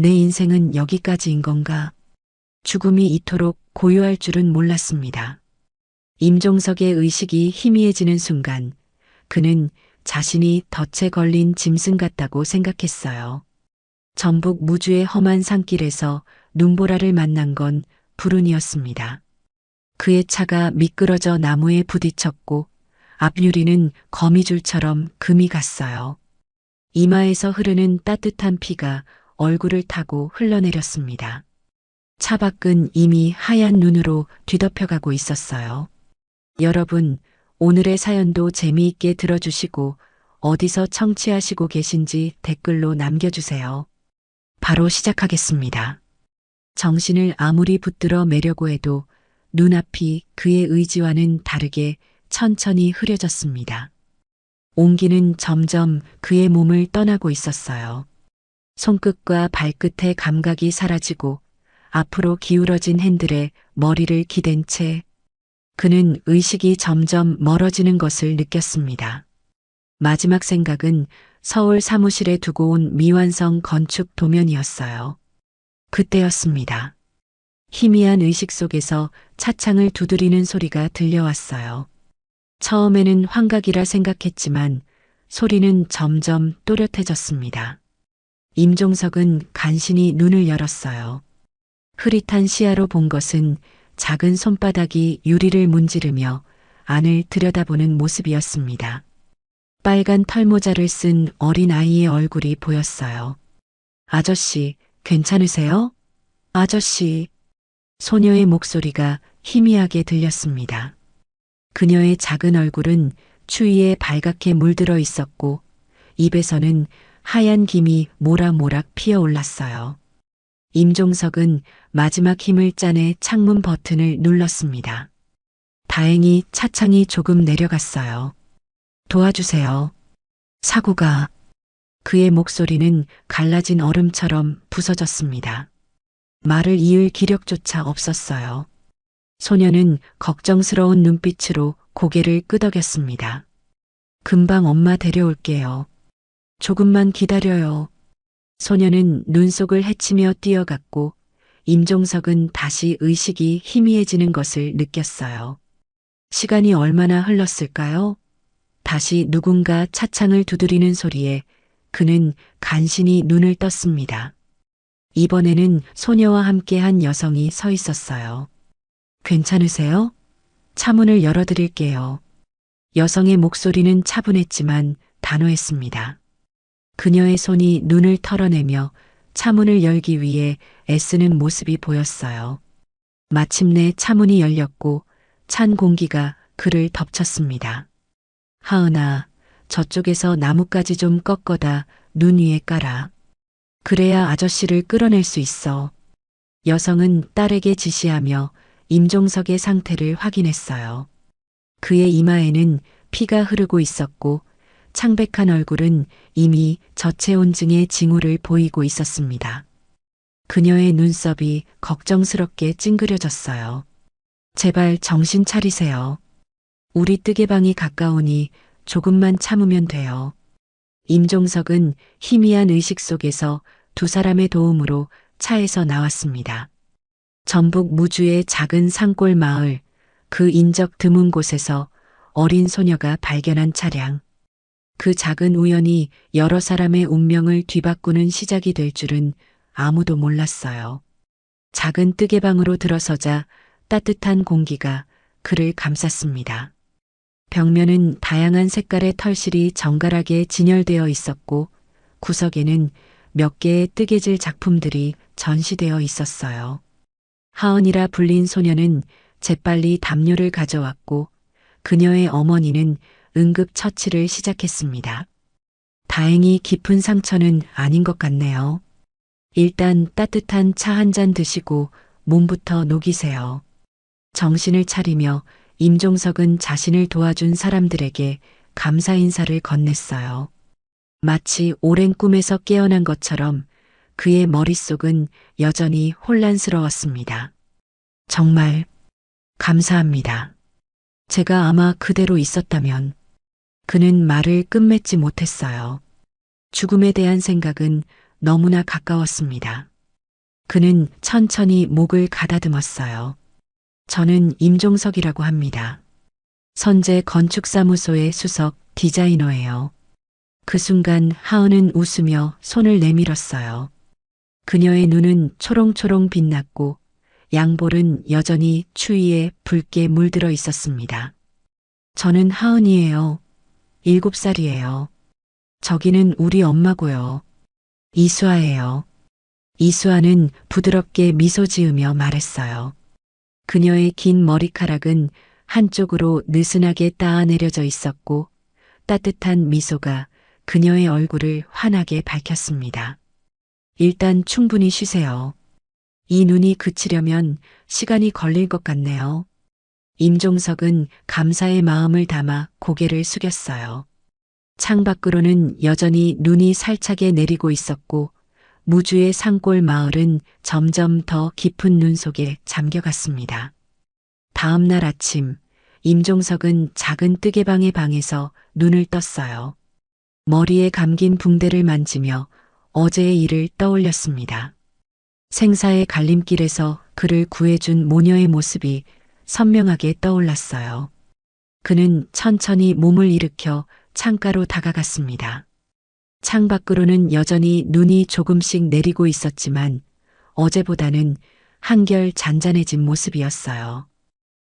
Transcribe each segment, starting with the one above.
내 인생은 여기까지인 건가? 죽음이 이토록 고요할 줄은 몰랐습니다. 임종석의 의식이 희미해지는 순간 그는 자신이 덫에 걸린 짐승 같다고 생각했어요. 전북 무주의 험한 산길에서 눈보라를 만난 건 불운이었습니다. 그의 차가 미끄러져 나무에 부딪혔고 앞유리는 거미줄처럼 금이 갔어요. 이마에서 흐르는 따뜻한 피가 얼굴을 타고 흘러내렸습니다. 차 밖은 이미 하얀 눈으로 뒤덮여가고 있었어요. 여러분, 오늘의 사연도 재미있게 들어주시고 어디서 청취하시고 계신지 댓글로 남겨주세요. 바로 시작하겠습니다. 정신을 아무리 붙들어 매려고 해도 눈앞이 그의 의지와는 다르게 천천히 흐려졌습니다. 온기는 점점 그의 몸을 떠나고 있었어요. 손끝과 발끝의 감각이 사라지고 앞으로 기울어진 핸들에 머리를 기댄 채 그는 의식이 점점 멀어지는 것을 느꼈습니다. 마지막 생각은 서울 사무실에 두고 온 미완성 건축 도면이었어요. 그때였습니다. 희미한 의식 속에서 차창을 두드리는 소리가 들려왔어요. 처음에는 환각이라 생각했지만 소리는 점점 또렷해졌습니다. 임종석은 간신히 눈을 열었어요. 흐릿한 시야로 본 것은 작은 손바닥이 유리를 문지르며 안을 들여다보는 모습이었습니다. 빨간 털모자를 쓴 어린 아이의 얼굴이 보였어요. 아저씨, 괜찮으세요? 아저씨. 소녀의 목소리가 희미하게 들렸습니다. 그녀의 작은 얼굴은 추위에 발갛게 물들어 있었고 입에서는 하얀 김이 모락모락 피어올랐어요. 임종석은 마지막 힘을 짜내 창문 버튼을 눌렀습니다. 다행히 차창이 조금 내려갔어요. 도와주세요. 사고가. 그의 목소리는 갈라진 얼음처럼 부서졌습니다. 말을 이을 기력조차 없었어요. 소녀는 걱정스러운 눈빛으로 고개를 끄덕였습니다. 금방 엄마 데려올게요. 조금만 기다려요. 소녀는 눈속을 헤치며 뛰어갔고 임종석은 다시 의식이 희미해지는 것을 느꼈어요. 시간이 얼마나 흘렀을까요? 다시 누군가 차창을 두드리는 소리에 그는 간신히 눈을 떴습니다. 이번에는 소녀와 함께 한 여성이 서 있었어요. 괜찮으세요? 차문을 열어드릴게요. 여성의 목소리는 차분했지만 단호했습니다. 그녀의 손이 눈을 털어내며 차문을 열기 위해 애쓰는 모습이 보였어요. 마침내 차문이 열렸고 찬 공기가 그를 덮쳤습니다. 하은아, 저쪽에서 나뭇가지 좀 꺾어다 눈 위에 깔아. 그래야 아저씨를 끌어낼 수 있어. 여성은 딸에게 지시하며 임종석의 상태를 확인했어요. 그의 이마에는 피가 흐르고 있었고 창백한 얼굴은 이미 저체온증의 징후를 보이고 있었습니다. 그녀의 눈썹이 걱정스럽게 찡그려졌어요. 제발 정신 차리세요. 우리 뜨개방이 가까우니 조금만 참으면 돼요. 임종석은 희미한 의식 속에서 두 사람의 도움으로 차에서 나왔습니다. 전북 무주의 작은 산골 마을, 그 인적 드문 곳에서 어린 소녀가 발견한 차량. 그 작은 우연이 여러 사람의 운명을 뒤바꾸는 시작이 될 줄은 아무도 몰랐어요. 작은 뜨개방으로 들어서자 따뜻한 공기가 그를 감쌌습니다. 벽면은 다양한 색깔의 털실이 정갈하게 진열되어 있었고 구석에는 몇 개의 뜨개질 작품들이 전시되어 있었어요. 하은이라 불린 소녀는 재빨리 담요를 가져왔고 그녀의 어머니는 응급 처치를 시작했습니다. 다행히 깊은 상처는 아닌 것 같네요. 일단 따뜻한 차 한 잔 드시고 몸부터 녹이세요. 정신을 차리며 임종석은 자신을 도와준 사람들에게 감사 인사를 건넸어요. 마치 오랜 꿈에서 깨어난 것처럼 그의 머릿속은 여전히 혼란스러웠습니다. 정말 감사합니다. 제가 아마 그대로 있었다면. 그는 말을 끝맺지 못했어요. 죽음에 대한 생각은 너무나 가까웠습니다. 그는 천천히 목을 가다듬었어요. 저는 임종석이라고 합니다. 선재 건축사무소의 수석 디자이너예요. 그 순간 하은은 웃으며 손을 내밀었어요. 그녀의 눈은 초롱초롱 빛났고 양볼은 여전히 추위에 붉게 물들어 있었습니다. 저는 하은이에요. 7살이에요. 저기는 우리 엄마고요. 이수아예요. 이수아는 부드럽게 미소 지으며 말했어요. 그녀의 긴 머리카락은 한쪽으로 느슨하게 따아내려져 있었고 따뜻한 미소가 그녀의 얼굴을 환하게 밝혔습니다. 일단 충분히 쉬세요. 이 눈이 그치려면 시간이 걸릴 것 같네요. 임종석은 감사의 마음을 담아 고개를 숙였어요. 창밖으로는 여전히 눈이 살차게 내리고 있었고 무주의 산골 마을은 점점 더 깊은 눈 속에 잠겨갔습니다. 다음 날 아침, 임종석은 작은 뜨개방의 방에서 눈을 떴어요. 머리에 감긴 붕대를 만지며 어제의 일을 떠올렸습니다. 생사의 갈림길에서 그를 구해준 모녀의 모습이 선명하게 떠올랐어요. 그는 천천히 몸을 일으켜 창가로 다가갔습니다. 창밖으로는 여전히 눈이 조금씩 내리고 있었지만 어제보다는 한결 잔잔해진 모습이었어요.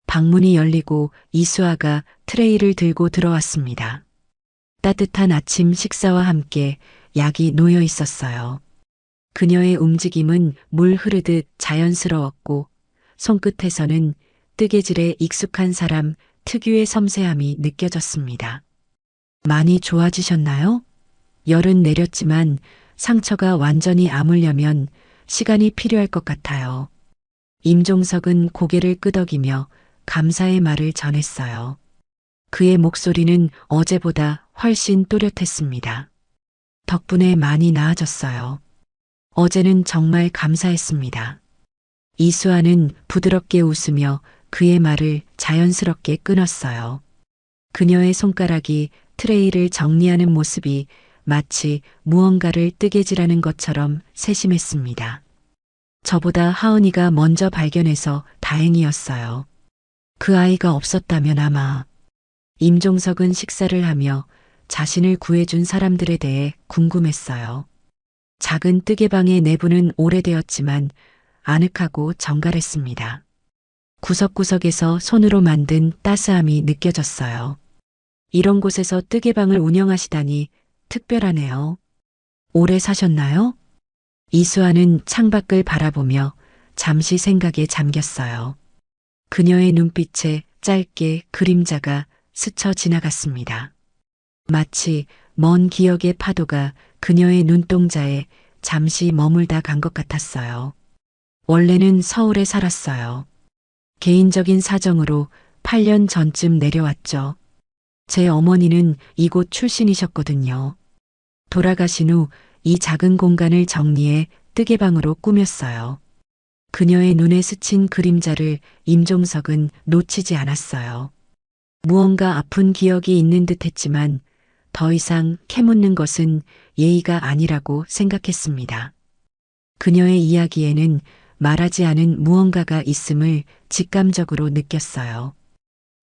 방문이 열리고 이수아가 트레이를 들고 들어왔습니다. 따뜻한 아침 식사와 함께 약이 놓여 있었어요. 그녀의 움직임은 물 흐르듯 자연스러웠고 손끝에서는 뜨개질에 익숙한 사람 특유의 섬세함이 느껴졌습니다. 많이 좋아지셨나요? 열은 내렸지만 상처가 완전히 아물려면 시간이 필요할 것 같아요. 임종석은 고개를 끄덕이며 감사의 말을 전했어요. 그의 목소리는 어제보다 훨씬 또렷했습니다. 덕분에 많이 나아졌어요. 어제는 정말 감사했습니다. 이수아는 부드럽게 웃으며 그의 말을 자연스럽게 끊었어요. 그녀의 손가락이 트레이를 정리하는 모습이 마치 무언가를 뜨개질하는 것처럼 세심했습니다. 저보다 하은이가 먼저 발견해서 다행이었어요. 그 아이가 없었다면 아마. 임종석은 식사를 하며 자신을 구해준 사람들에 대해 궁금했어요. 작은 뜨개방의 내부는 오래되었지만 아늑하고 정갈했습니다. 구석구석에서 손으로 만든 따스함이 느껴졌어요. 이런 곳에서 뜨개방을 운영하시다니 특별하네요. 오래 사셨나요? 이수아는 창밖을 바라보며 잠시 생각에 잠겼어요. 그녀의 눈빛에 짧게 그림자가 스쳐 지나갔습니다. 마치 먼 기억의 파도가 그녀의 눈동자에 잠시 머물다 간 것 같았어요. 원래는 서울에 살았어요. 개인적인 사정으로 8년 전쯤 내려왔죠. 제 어머니는 이곳 출신이셨거든요. 돌아가신 후 이 작은 공간을 정리해 뜨개방으로 꾸몄어요. 그녀의 눈에 스친 그림자를 임종석은 놓치지 않았어요. 무언가 아픈 기억이 있는 듯 했지만 더 이상 캐묻는 것은 예의가 아니라고 생각했습니다. 그녀의 이야기에는 말하지 않은 무언가가 있음을 직감적으로 느꼈어요.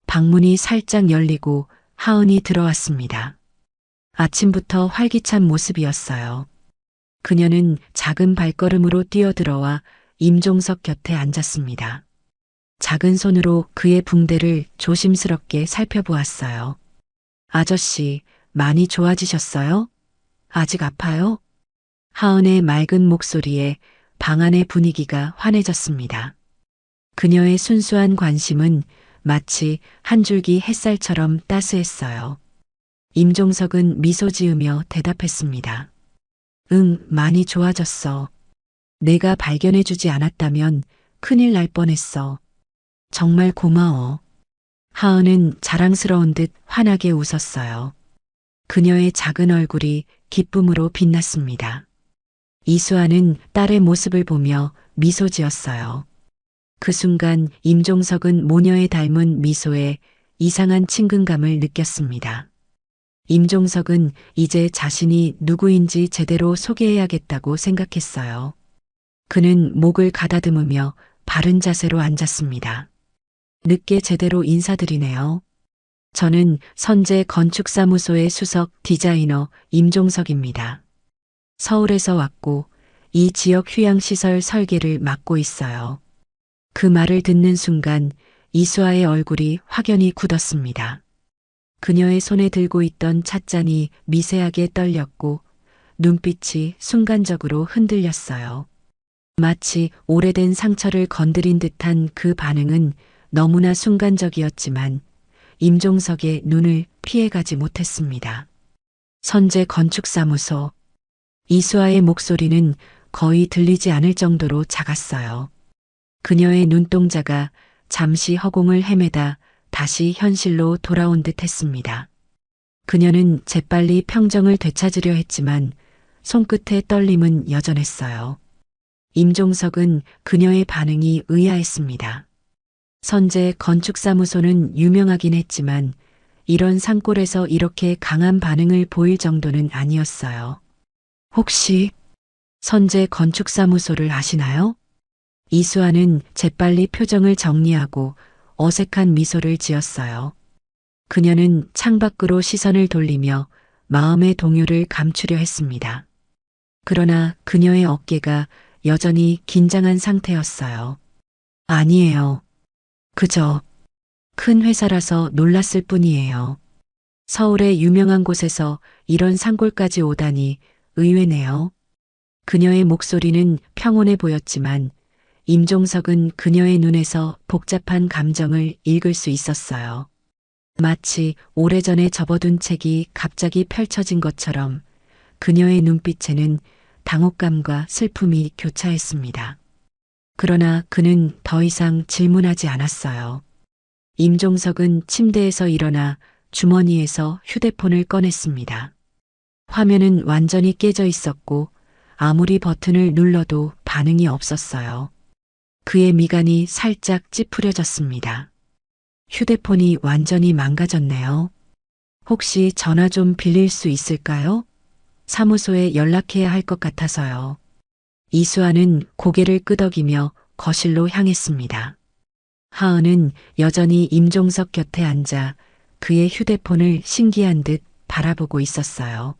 방문이 살짝 열리고 하은이 들어왔습니다. 아침부터 활기찬 모습이었어요. 그녀는 작은 발걸음으로 뛰어들어와 임종석 곁에 앉았습니다. 작은 손으로 그의 붕대를 조심스럽게 살펴보았어요. 아저씨, 많이 좋아지셨어요? 아직 아파요? 하은의 맑은 목소리에 방 안의 분위기가 환해졌습니다. 그녀의 순수한 관심은 마치 한 줄기 햇살처럼 따스했어요. 임종석은 미소 지으며 대답했습니다. 응, 많이 좋아졌어. 내가 발견해주지 않았다면 큰일 날 뻔했어. 정말 고마워. 하은은 자랑스러운 듯 환하게 웃었어요. 그녀의 작은 얼굴이 기쁨으로 빛났습니다. 이수아는 딸의 모습을 보며 미소 지었어요. 그 순간 임종석은 모녀의 닮은 미소에 이상한 친근감을 느꼈습니다. 임종석은 이제 자신이 누구인지 제대로 소개해야겠다고 생각했어요. 그는 목을 가다듬으며 바른 자세로 앉았습니다. 늦게 제대로 인사드리네요. 저는 선재 건축사무소의 수석 디자이너 임종석입니다. 서울에서 왔고 이 지역 휴양시설 설계를 맡고 있어요. 그 말을 듣는 순간 이수아의 얼굴이 확연히 굳었습니다. 그녀의 손에 들고 있던 찻잔이 미세하게 떨렸고 눈빛이 순간적으로 흔들렸어요. 마치 오래된 상처를 건드린 듯한 그 반응은 너무나 순간적이었지만 임종석의 눈을 피해가지 못했습니다. 선재 건축사무소. 이수아의 목소리는 거의 들리지 않을 정도로 작았어요. 그녀의 눈동자가 잠시 허공을 헤매다 다시 현실로 돌아온 듯 했습니다. 그녀는 재빨리 평정을 되찾으려 했지만 손끝의 떨림은 여전했어요. 임종석은 그녀의 반응이 의아했습니다. 선재 건축사무소는 유명하긴 했지만 이런 산골에서 이렇게 강한 반응을 보일 정도는 아니었어요. 혹시 선재 건축사무소를 아시나요? 이수아는 재빨리 표정을 정리하고 어색한 미소를 지었어요. 그녀는 창밖으로 시선을 돌리며 마음의 동요를 감추려 했습니다. 그러나 그녀의 어깨가 여전히 긴장한 상태였어요. 아니에요. 그저 큰 회사라서 놀랐을 뿐이에요. 서울의 유명한 곳에서 이런 산골까지 오다니 의외네요. 그녀의 목소리는 평온해 보였지만 임종석은 그녀의 눈에서 복잡한 감정을 읽을 수 있었어요. 마치 오래전에 접어둔 책이 갑자기 펼쳐진 것처럼 그녀의 눈빛에는 당혹감과 슬픔이 교차했습니다. 그러나 그는 더 이상 질문하지 않았어요. 임종석은 침대에서 일어나 주머니에서 휴대폰을 꺼냈습니다. 화면은 완전히 깨져 있었고 아무리 버튼을 눌러도 반응이 없었어요. 그의 미간이 살짝 찌푸려졌습니다. 휴대폰이 완전히 망가졌네요. 혹시 전화 좀 빌릴 수 있을까요? 사무소에 연락해야 할 것 같아서요. 이수아는 고개를 끄덕이며 거실로 향했습니다. 하은은 여전히 임종석 곁에 앉아 그의 휴대폰을 신기한 듯 바라보고 있었어요.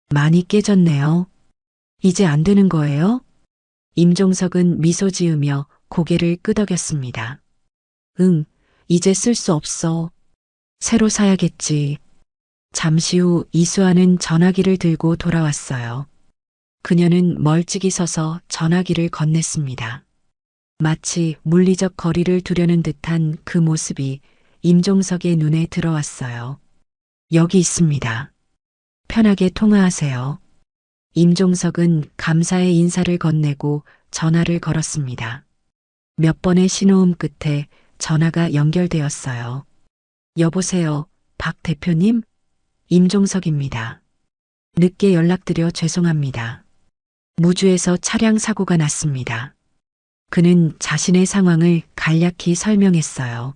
많이 깨졌네요. 이제 안 되는 거예요? 임종석은 미소 지으며 고개를 끄덕였습니다. 응, 이제 쓸 수 없어. 새로 사야겠지. 잠시 후 이수아는 전화기를 들고 돌아왔어요. 그녀는 멀찍이 서서 전화기를 건넸습니다. 마치 물리적 거리를 두려는 듯한 그 모습이 임종석의 눈에 들어왔어요. 여기 있습니다. 편하게 통화하세요. 임종석은 감사의 인사를 건네고 전화를 걸었습니다. 몇 번의 신호음 끝에 전화가 연결되었어요. 여보세요, 박 대표님? 임종석입니다. 늦게 연락드려 죄송합니다. 무주에서 차량 사고가 났습니다. 그는 자신의 상황을 간략히 설명했어요.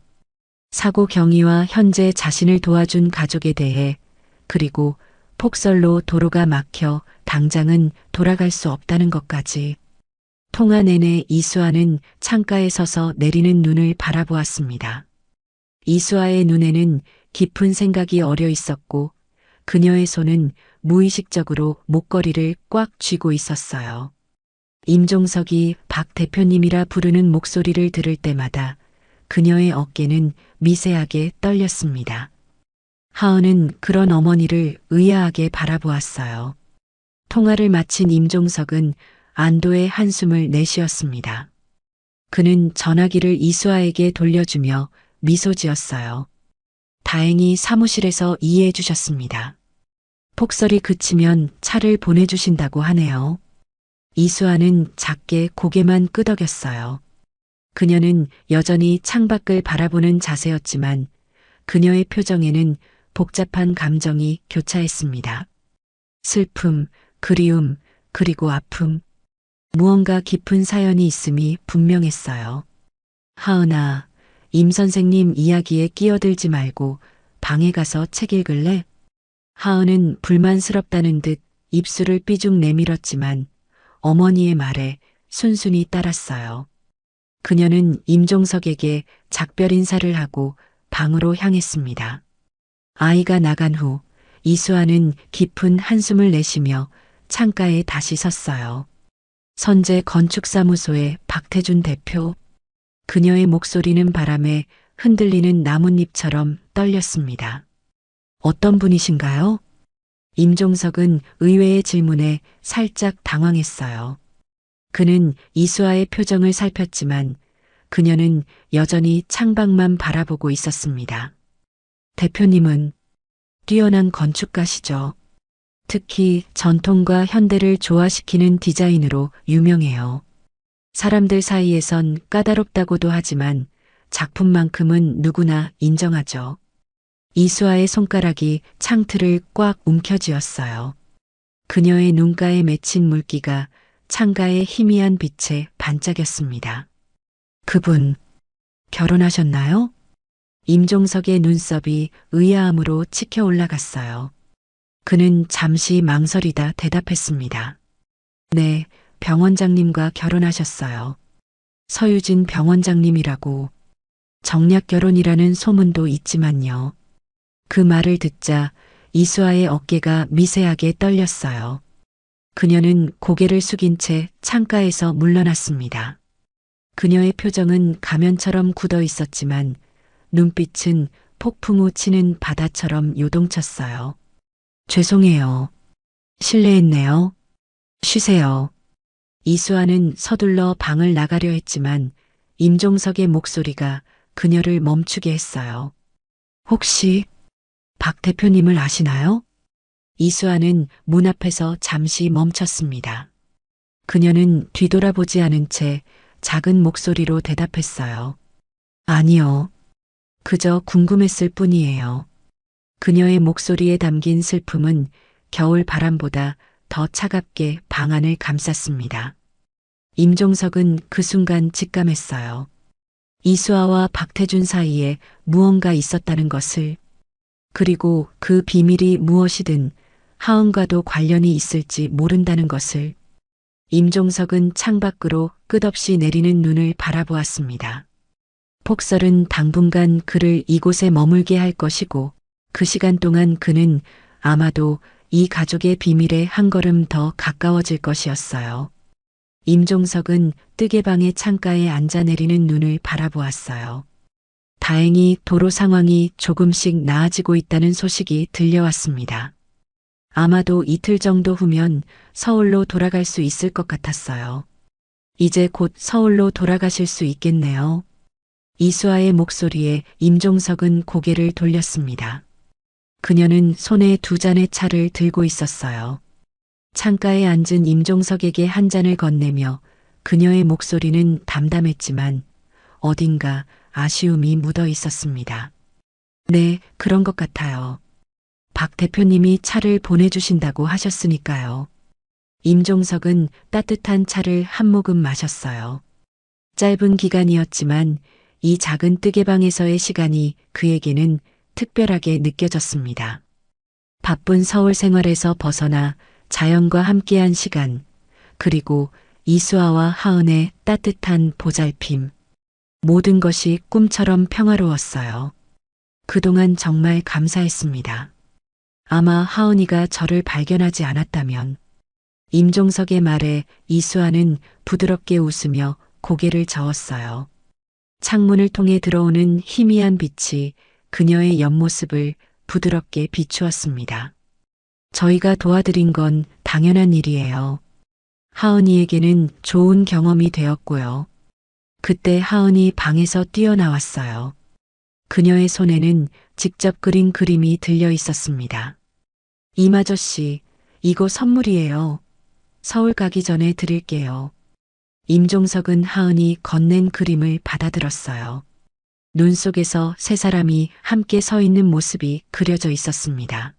사고 경위와 현재 자신을 도와준 가족에 대해 그리고 폭설로 도로가 막혀 당장은 돌아갈 수 없다는 것까지. 통화 내내 이수아는 창가에 서서 내리는 눈을 바라보았습니다. 이수아의 눈에는 깊은 생각이 어려 있었고 그녀의 손은 무의식적으로 목걸이를 꽉 쥐고 있었어요. 임종석이 박 대표님이라 부르는 목소리를 들을 때마다 그녀의 어깨는 미세하게 떨렸습니다. 하은은 그런 어머니를 의아하게 바라보았어요. 통화를 마친 임종석은 안도의 한숨을 내쉬었습니다. 그는 전화기를 이수아에게 돌려주며 미소 지었어요. 다행히 사무실에서 이해해 주셨습니다. 폭설이 그치면 차를 보내주신다고 하네요. 이수아는 작게 고개만 끄덕였어요. 그녀는 여전히 창밖을 바라보는 자세였지만 그녀의 표정에는 복잡한 감정이 교차했습니다. 슬픔, 그리움, 그리고 아픔. 무언가 깊은 사연이 있음이 분명했어요. 하은아, 임 선생님 이야기에 끼어들지 말고 방에 가서 책 읽을래? 하은은 불만스럽다는 듯 입술을 삐죽 내밀었지만 어머니의 말에 순순히 따랐어요. 그녀는 임종석에게 작별 인사를 하고 방으로 향했습니다. 아이가 나간 후 이수아는 깊은 한숨을 내쉬며 창가에 다시 섰어요. 선재 건축사무소의 박태준 대표. 그녀의 목소리는 바람에 흔들리는 나뭇잎처럼 떨렸습니다. 어떤 분이신가요? 임종석은 의외의 질문에 살짝 당황했어요. 그는 이수아의 표정을 살폈지만 그녀는 여전히 창밖만 바라보고 있었습니다. 대표님은 뛰어난 건축가시죠. 특히 전통과 현대를 조화시키는 디자인으로 유명해요. 사람들 사이에선 까다롭다고도 하지만 작품만큼은 누구나 인정하죠. 이수아의 손가락이 창틀을 꽉 움켜쥐었어요. 그녀의 눈가에 맺힌 물기가 창가의 희미한 빛에 반짝였습니다. 그분, 결혼하셨나요? 임종석의 눈썹이 의아함으로 치켜 올라갔어요. 그는 잠시 망설이다 대답했습니다. 네, 병원장님과 결혼하셨어요. 서유진 병원장님이라고. 정략 결혼이라는 소문도 있지만요. 그 말을 듣자 이수아의 어깨가 미세하게 떨렸어요. 그녀는 고개를 숙인 채 창가에서 물러났습니다. 그녀의 표정은 가면처럼 굳어 있었지만 눈빛은 폭풍 우 치는 바다처럼 요동쳤어요. 죄송해요. 실례했네요. 쉬세요. 이수아는 서둘러 방을 나가려 했지만 임종석의 목소리가 그녀를 멈추게 했어요. 혹시 박 대표님을 아시나요? 이수아는 문 앞에서 잠시 멈췄습니다. 그녀는 뒤돌아보지 않은 채 작은 목소리로 대답했어요. 아니요. 그저 궁금했을 뿐이에요. 그녀의 목소리에 담긴 슬픔은 겨울 바람보다 더 차갑게 방 안을 감쌌습니다. 임종석은 그 순간 직감했어요. 이수아와 박태준 사이에 무언가 있었다는 것을, 그리고 그 비밀이 무엇이든 하은과도 관련이 있을지 모른다는 것을. 임종석은 창밖으로 끝없이 내리는 눈을 바라보았습니다. 폭설은 당분간 그를 이곳에 머물게 할 것이고 그 시간 동안 그는 아마도 이 가족의 비밀에 한 걸음 더 가까워질 것이었어요. 임종석은 뜨개방의 창가에 앉아 내리는 눈을 바라보았어요. 다행히 도로 상황이 조금씩 나아지고 있다는 소식이 들려왔습니다. 아마도 이틀 정도 후면 서울로 돌아갈 수 있을 것 같았어요. 이제 곧 서울로 돌아가실 수 있겠네요. 이수아의 목소리에 임종석은 고개를 돌렸습니다. 그녀는 손에 두 잔의 차를 들고 있었어요. 창가에 앉은 임종석에게 한 잔을 건네며 그녀의 목소리는 담담했지만 어딘가 아쉬움이 묻어 있었습니다. 네, 그런 것 같아요. 박 대표님이 차를 보내주신다고 하셨으니까요. 임종석은 따뜻한 차를 한 모금 마셨어요. 짧은 기간이었지만 이 작은 뜨개방에서의 시간이 그에게는 특별하게 느껴졌습니다. 바쁜 서울 생활에서 벗어나 자연과 함께한 시간, 그리고 이수아와 하은의 따뜻한 보살핌. 모든 것이 꿈처럼 평화로웠어요. 그동안 정말 감사했습니다. 아마 하은이가 저를 발견하지 않았다면. 임종석의 말에 이수아는 부드럽게 웃으며 고개를 저었어요. 창문을 통해 들어오는 희미한 빛이 그녀의 옆모습을 부드럽게 비추었습니다. 저희가 도와드린 건 당연한 일이에요. 하은이에게는 좋은 경험이 되었고요. 그때 하은이 방에서 뛰어나왔어요. 그녀의 손에는 직접 그린 그림이 들려 있었습니다. 임아저씨, 이거 선물이에요. 서울 가기 전에 드릴게요. 임종석은 하은이 건넨 그림을 받아들었어요. 눈 속에서 세 사람이 함께 서 있는 모습이 그려져 있었습니다.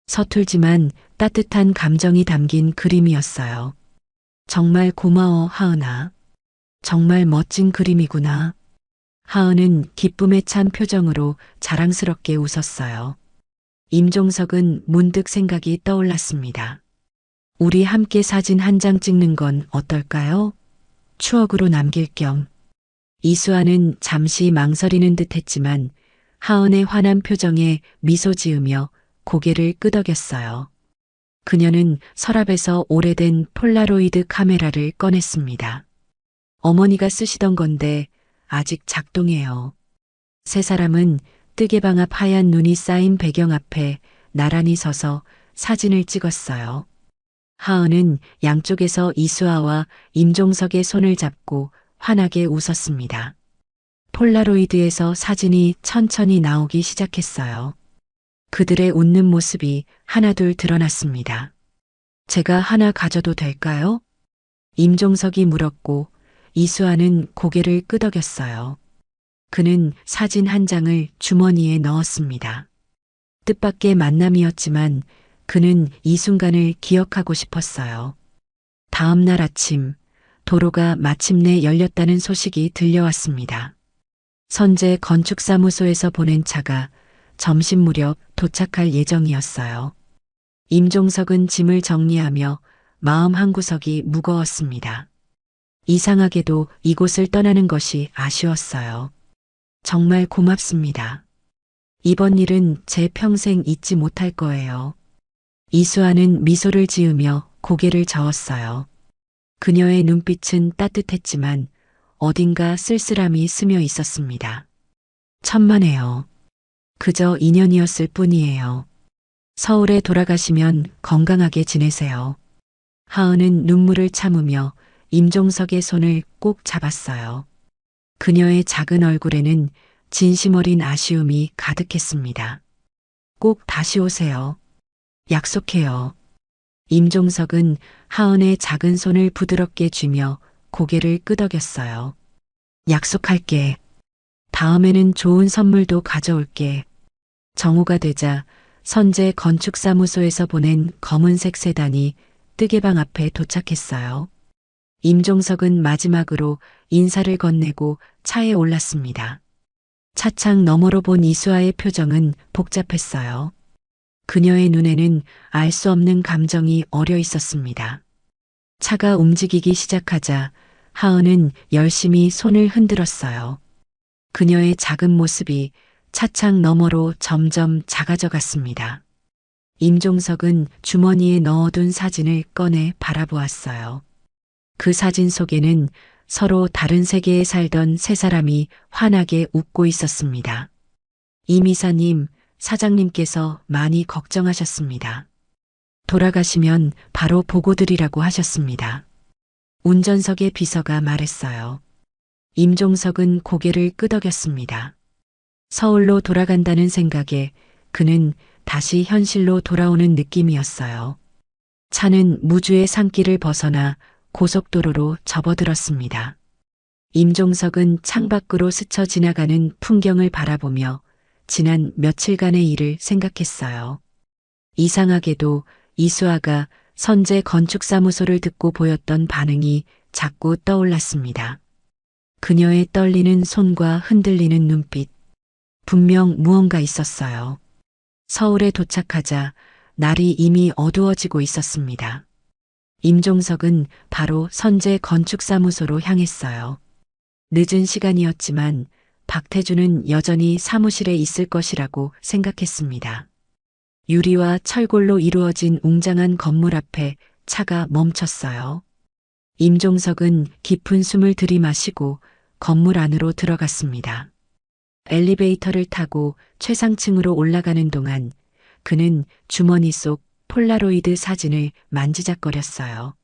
서툴지만 따뜻한 감정이 담긴 그림이었어요. 정말 고마워, 하은아. 정말 멋진 그림이구나. 하은은 기쁨에 찬 표정으로 자랑스럽게 웃었어요. 임종석은 문득 생각이 떠올랐습니다. 우리 함께 사진 한 장 찍는 건 어떨까요? 추억으로 남길 겸. 이수아는 잠시 망설이는 듯 했지만 하은의 환한 표정에 미소 지으며 고개를 끄덕였어요. 그녀는 서랍에서 오래된 폴라로이드 카메라를 꺼냈습니다. 어머니가 쓰시던 건데 아직 작동해요. 세 사람은 뜨개방 앞 하얀 눈이 쌓인 배경 앞에 나란히 서서 사진을 찍었어요. 하은은 양쪽에서 이수아와 임종석의 손을 잡고 환하게 웃었습니다. 폴라로이드에서 사진이 천천히 나오기 시작했어요. 그들의 웃는 모습이 하나둘 드러났습니다. 제가 하나 가져도 될까요? 임종석이 물었고 이수아는 고개를 끄덕였어요. 그는 사진 한 장을 주머니에 넣었습니다. 뜻밖의 만남이었지만 그는 이 순간을 기억하고 싶었어요. 다음 날 아침 도로가 마침내 열렸다는 소식이 들려왔습니다. 선재 건축사무소에서 보낸 차가 점심 무렵 도착할 예정이었어요. 임종석은 짐을 정리하며 마음 한구석이 무거웠습니다. 이상하게도 이곳을 떠나는 것이 아쉬웠어요. 정말 고맙습니다. 이번 일은 제 평생 잊지 못할 거예요. 이수아는 미소를 지으며 고개를 저었어요. 그녀의 눈빛은 따뜻했지만 어딘가 쓸쓸함이 스며 있었습니다. 천만에요. 그저 인연이었을 뿐이에요. 서울에 돌아가시면 건강하게 지내세요. 하은은 눈물을 참으며 임종석의 손을 꼭 잡았어요. 그녀의 작은 얼굴에는 진심 어린 아쉬움이 가득했습니다. 꼭 다시 오세요. 약속해요. 임종석은 하은의 작은 손을 부드럽게 쥐며 고개를 끄덕였어요. 약속할게. 다음에는 좋은 선물도 가져올게. 정오가 되자 선재 건축사무소에서 보낸 검은색 세단이 뜨개방 앞에 도착했어요. 임종석은 마지막으로 인사를 건네고 차에 올랐습니다. 차창 너머로 본 이수아의 표정은 복잡했어요. 그녀의 눈에는 알 수 없는 감정이 어려 있었습니다. 차가 움직이기 시작하자 하은은 열심히 손을 흔들었어요. 그녀의 작은 모습이 차창 너머로 점점 작아져 갔습니다. 임종석은 주머니에 넣어둔 사진을 꺼내 바라보았어요. 그 사진 속에는 서로 다른 세계에 살던 세 사람이 환하게 웃고 있었습니다. 이미사님, 사장님께서 많이 걱정하셨습니다. 돌아가시면 바로 보고드리라고 하셨습니다. 운전석의 비서가 말했어요. 임종석은 고개를 끄덕였습니다. 서울로 돌아간다는 생각에 그는 다시 현실로 돌아오는 느낌이었어요. 차는 무주의 산길을 벗어나 고속도로로 접어들었습니다. 임종석은 창밖으로 스쳐 지나가는 풍경을 바라보며 지난 며칠간의 일을 생각했어요. 이상하게도 이수아가 선재 건축사무소를 듣고 보였던 반응이 자꾸 떠올랐습니다. 그녀의 떨리는 손과 흔들리는 눈빛. 분명 무언가 있었어요. 서울에 도착하자 날이 이미 어두워지고 있었습니다. 임종석은 바로 선재 건축사무소로 향했어요. 늦은 시간이었지만 박태주는 여전히 사무실에 있을 것이라고 생각했습니다. 유리와 철골로 이루어진 웅장한 건물 앞에 차가 멈췄어요. 임종석은 깊은 숨을 들이마시고 건물 안으로 들어갔습니다. 엘리베이터를 타고 최상층으로 올라가는 동안 그는 주머니 속 폴라로이드 사진을 만지작거렸어요.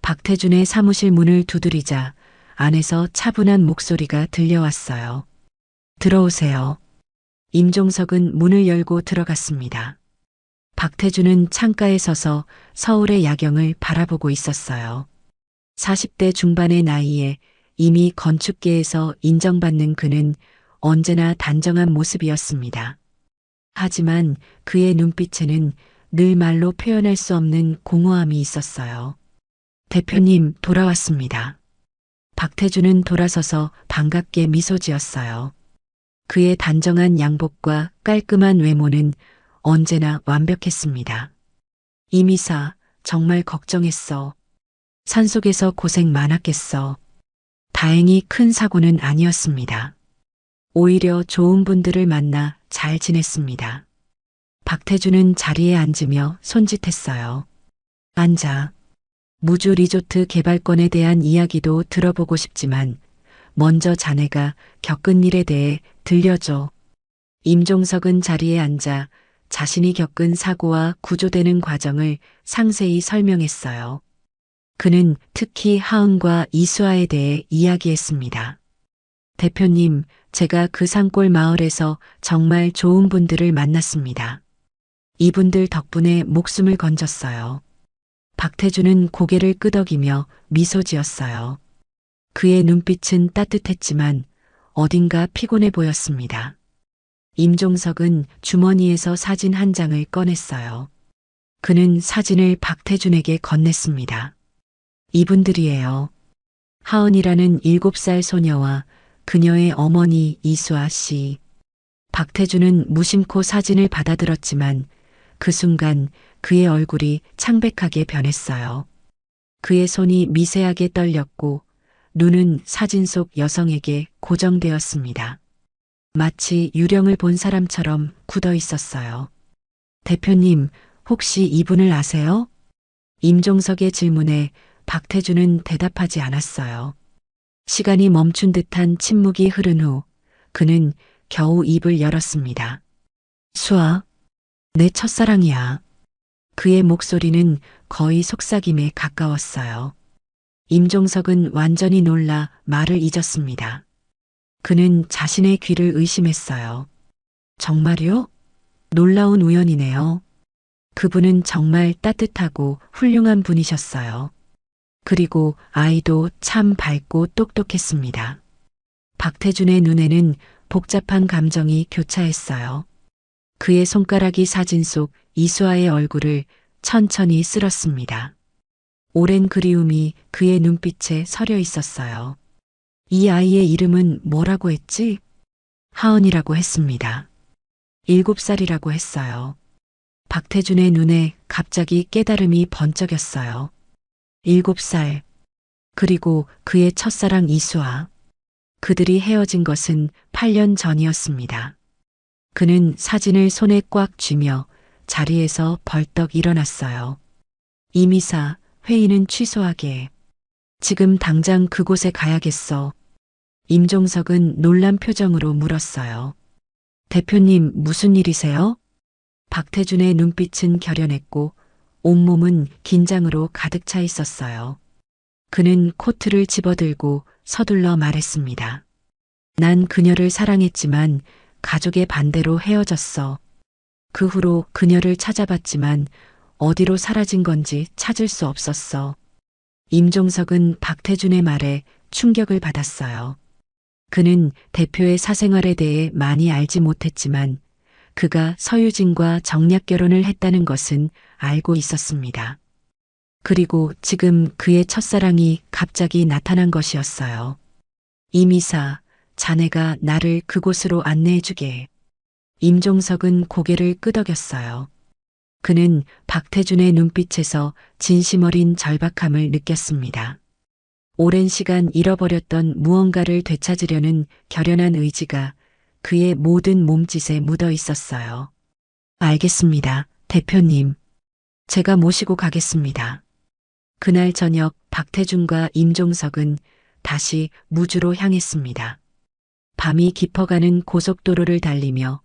박태준의 사무실 문을 두드리자 안에서 차분한 목소리가 들려왔어요. 들어오세요. 임종석은 문을 열고 들어갔습니다. 박태준은 창가에 서서 서울의 야경을 바라보고 있었어요. 40대 중반의 나이에 이미 건축계에서 인정받는 그는 언제나 단정한 모습이었습니다. 하지만 그의 눈빛에는 늘 말로 표현할 수 없는 공허함이 있었어요. 대표님, 돌아왔습니다. 박태준은 돌아서서 반갑게 미소 지었어요. 그의 단정한 양복과 깔끔한 외모는 언제나 완벽했습니다. 이미사, 정말 걱정했어. 산속에서 고생 많았겠어. 다행히 큰 사고는 아니었습니다. 오히려 좋은 분들을 만나 잘 지냈습니다. 박태주는 자리에 앉으며 손짓했어요. 앉아. 무주 리조트 개발권에 대한 이야기도 들어보고 싶지만 먼저 자네가 겪은 일에 대해 들려줘. 임종석은 자리에 앉아 자신이 겪은 사고와 구조되는 과정을 상세히 설명했어요. 그는 특히 하은과 이수아에 대해 이야기했습니다. 대표님, 제가 그 산골 마을에서 정말 좋은 분들을 만났습니다. 이분들 덕분에 목숨을 건졌어요. 박태주는 고개를 끄덕이며 미소 지었어요. 그의 눈빛은 따뜻했지만 어딘가 피곤해 보였습니다. 임종석은 주머니에서 사진 한 장을 꺼냈어요. 그는 사진을 박태준에게 건넸습니다. 이분들이에요. 하은이라는 7살 소녀와 그녀의 어머니 이수아 씨. 박태준은 무심코 사진을 받아들었지만 그 순간 그의 얼굴이 창백하게 변했어요. 그의 손이 미세하게 떨렸고 눈은 사진 속 여성에게 고정되었습니다. 마치 유령을 본 사람처럼 굳어 있었어요. 대표님, 혹시 이분을 아세요? 임종석의 질문에 박태주는 대답하지 않았어요. 시간이 멈춘 듯한 침묵이 흐른 후 그는 겨우 입을 열었습니다. 수아, 내 첫사랑이야. 그의 목소리는 거의 속삭임에 가까웠어요. 임종석은 완전히 놀라 말을 잊었습니다. 그는 자신의 귀를 의심했어요. 정말요? 놀라운 우연이네요. 그분은 정말 따뜻하고 훌륭한 분이셨어요. 그리고 아이도 참 밝고 똑똑했습니다. 박태준의 눈에는 복잡한 감정이 교차했어요. 그의 손가락이 사진 속 이수아의 얼굴을 천천히 쓸었습니다. 오랜 그리움이 그의 눈빛에 서려 있었어요. 이 아이의 이름은 뭐라고 했지? 하은이라고 했습니다. 7살이라고 했어요. 박태준의 눈에 갑자기 깨달음이 번쩍였어요. 7살. 그리고 그의 첫사랑 이수아. 그들이 헤어진 것은 8년 전이었습니다. 그는 사진을 손에 꽉 쥐며 자리에서 벌떡 일어났어요. 이미사, 회의는 취소하게. 지금 당장 그곳에 가야겠어. 임종석은 놀란 표정으로 물었어요. 대표님, 무슨 일이세요? 박태준의 눈빛은 결연했고 온몸은 긴장으로 가득 차 있었어요. 그는 코트를 집어들고 서둘러 말했습니다. 난 그녀를 사랑했지만 가족의 반대로 헤어졌어. 그 후로 그녀를 찾아봤지만 어디로 사라진 건지 찾을 수 없었어. 임종석은 박태준의 말에 충격을 받았어요. 그는 대표의 사생활에 대해 많이 알지 못했지만 그가 서유진과 정략 결혼을 했다는 것은 알고 있었습니다. 그리고 지금 그의 첫사랑이 갑자기 나타난 것이었어요. 이미사, 자네가 나를 그곳으로 안내해주게. 임종석은 고개를 끄덕였어요. 그는 박태준의 눈빛에서 진심 어린 절박함을 느꼈습니다. 오랜 시간 잃어버렸던 무언가를 되찾으려는 결연한 의지가 그의 모든 몸짓에 묻어 있었어요. 알겠습니다, 대표님. 제가 모시고 가겠습니다. 그날 저녁 박태준과 임종석은 다시 무주로 향했습니다. 밤이 깊어가는 고속도로를 달리며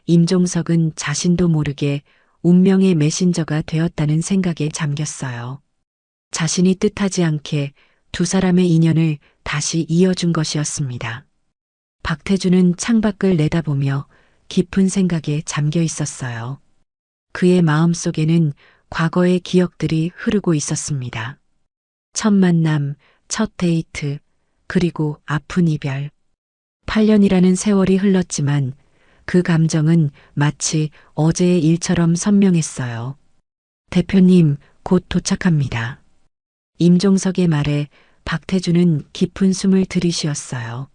임종석은 자신도 모르게 운명의 메신저가 되었다는 생각에 잠겼어요. 자신이 뜻하지 않게 두 사람의 인연을 다시 이어준 것이었습니다. 박태준은 창밖을 내다보며 깊은 생각에 잠겨 있었어요. 그의 마음속에는 과거의 기억들이 흐르고 있었습니다. 첫 만남, 첫 데이트, 그리고 아픈 이별. 8년이라는 세월이 흘렀지만 그 감정은 마치 어제의 일처럼 선명했어요. 대표님, 곧 도착합니다. 임종석의 말에 박태준은 깊은 숨을 들이쉬었어요.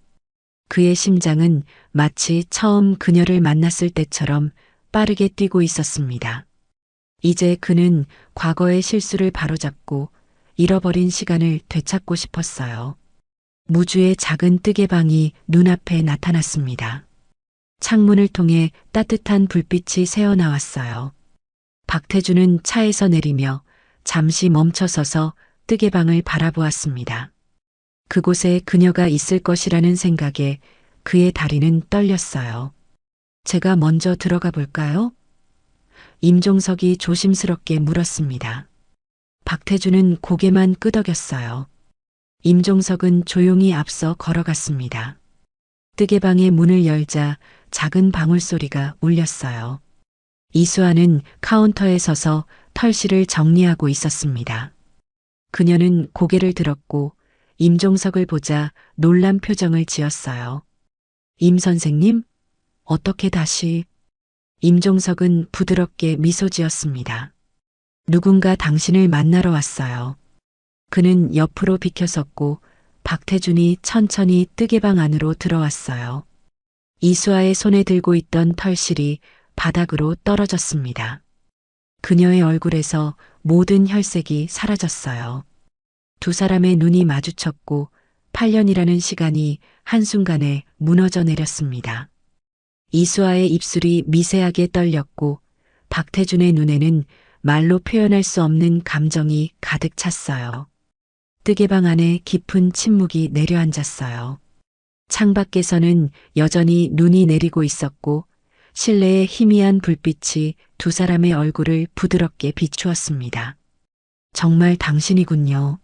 그의 심장은 마치 처음 그녀를 만났을 때처럼 빠르게 뛰고 있었습니다. 이제 그는 과거의 실수를 바로잡고 잃어버린 시간을 되찾고 싶었어요. 무주의 작은 뜨개방이 눈앞에 나타났습니다. 창문을 통해 따뜻한 불빛이 새어나왔어요. 박태주는 차에서 내리며 잠시 멈춰서서 뜨개방을 바라보았습니다. 그곳에 그녀가 있을 것이라는 생각에 그의 다리는 떨렸어요. 제가 먼저 들어가 볼까요? 임종석이 조심스럽게 물었습니다. 박태주는 고개만 끄덕였어요. 임종석은 조용히 앞서 걸어갔습니다. 뜨개방의 문을 열자 작은 방울소리가 울렸어요. 이수아는 카운터에 서서 털실을 정리하고 있었습니다. 그녀는 고개를 들었고 임종석을 보자 놀란 표정을 지었어요. 임 선생님? 어떻게 다시? 임종석은 부드럽게 미소 지었습니다. 누군가 당신을 만나러 왔어요. 그는 옆으로 비켜섰고 박태준이 천천히 뜨개방 안으로 들어왔어요. 이수아의 손에 들고 있던 털실이 바닥으로 떨어졌습니다. 그녀의 얼굴에서 모든 혈색이 사라졌어요. 두 사람의 눈이 마주쳤고 8년이라는 시간이 한순간에 무너져 내렸습니다. 이수아의 입술이 미세하게 떨렸고 박태준의 눈에는 말로 표현할 수 없는 감정이 가득 찼어요. 뜨개방 안에 깊은 침묵이 내려앉았어요. 창밖에서는 여전히 눈이 내리고 있었고 실내의 희미한 불빛이 두 사람의 얼굴을 부드럽게 비추었습니다. 정말 당신이군요.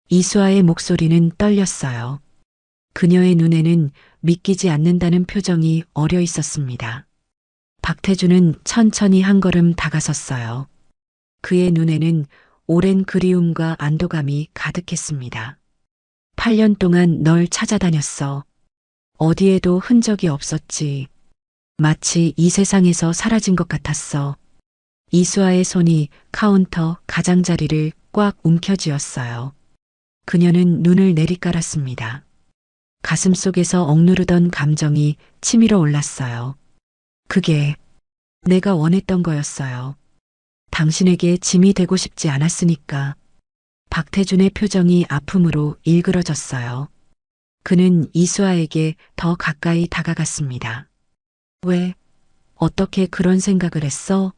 이수아의 목소리는 떨렸어요. 그녀의 눈에는 믿기지 않는다는 표정이 어려 있었습니다. 박태주는 천천히 한 걸음 다가섰어요. 그의 눈에는 오랜 그리움과 안도감이 가득했습니다. 8년 동안 널 찾아다녔어. 어디에도 흔적이 없었지. 마치 이 세상에서 사라진 것 같았어. 이수아의 손이 카운터 가장자리를 꽉 움켜쥐었어요. 그녀는 눈을 내리깔았습니다. 가슴속에서 억누르던 감정이 치밀어 올랐어요. 그게 내가 원했던 거였어요. 당신에게 짐이 되고 싶지 않았으니까. 박태준의 표정이 아픔으로 일그러졌어요. 그는 이수아에게 더 가까이 다가갔습니다. 왜? 어떻게 그런 생각을 했어?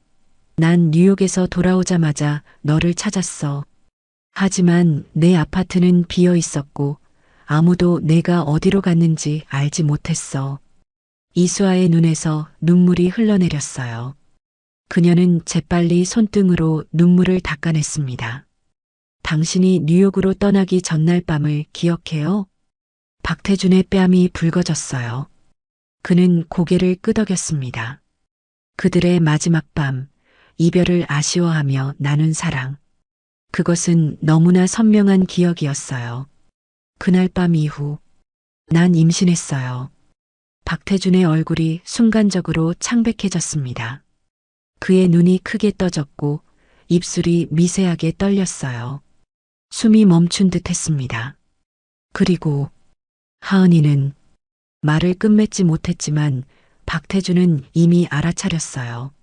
난 뉴욕에서 돌아오자마자 너를 찾았어. 하지만 내 아파트는 비어 있었고 아무도 내가 어디로 갔는지 알지 못했어. 이수아의 눈에서 눈물이 흘러내렸어요. 그녀는 재빨리 손등으로 눈물을 닦아냈습니다. 당신이 뉴욕으로 떠나기 전날 밤을 기억해요? 박태준의 뺨이 붉어졌어요. 그는 고개를 끄덕였습니다. 그들의 마지막 밤, 이별을 아쉬워하며 나눈 사랑. 그것은 너무나 선명한 기억이었어요. 그날 밤 이후 난 임신했어요. 박태준의 얼굴이 순간적으로 창백해졌습니다. 그의 눈이 크게 떠졌고 입술이 미세하게 떨렸어요. 숨이 멈춘 듯 했습니다. 그리고 하은이는 말을 끝맺지 못했지만 박태준은 이미 알아차렸어요.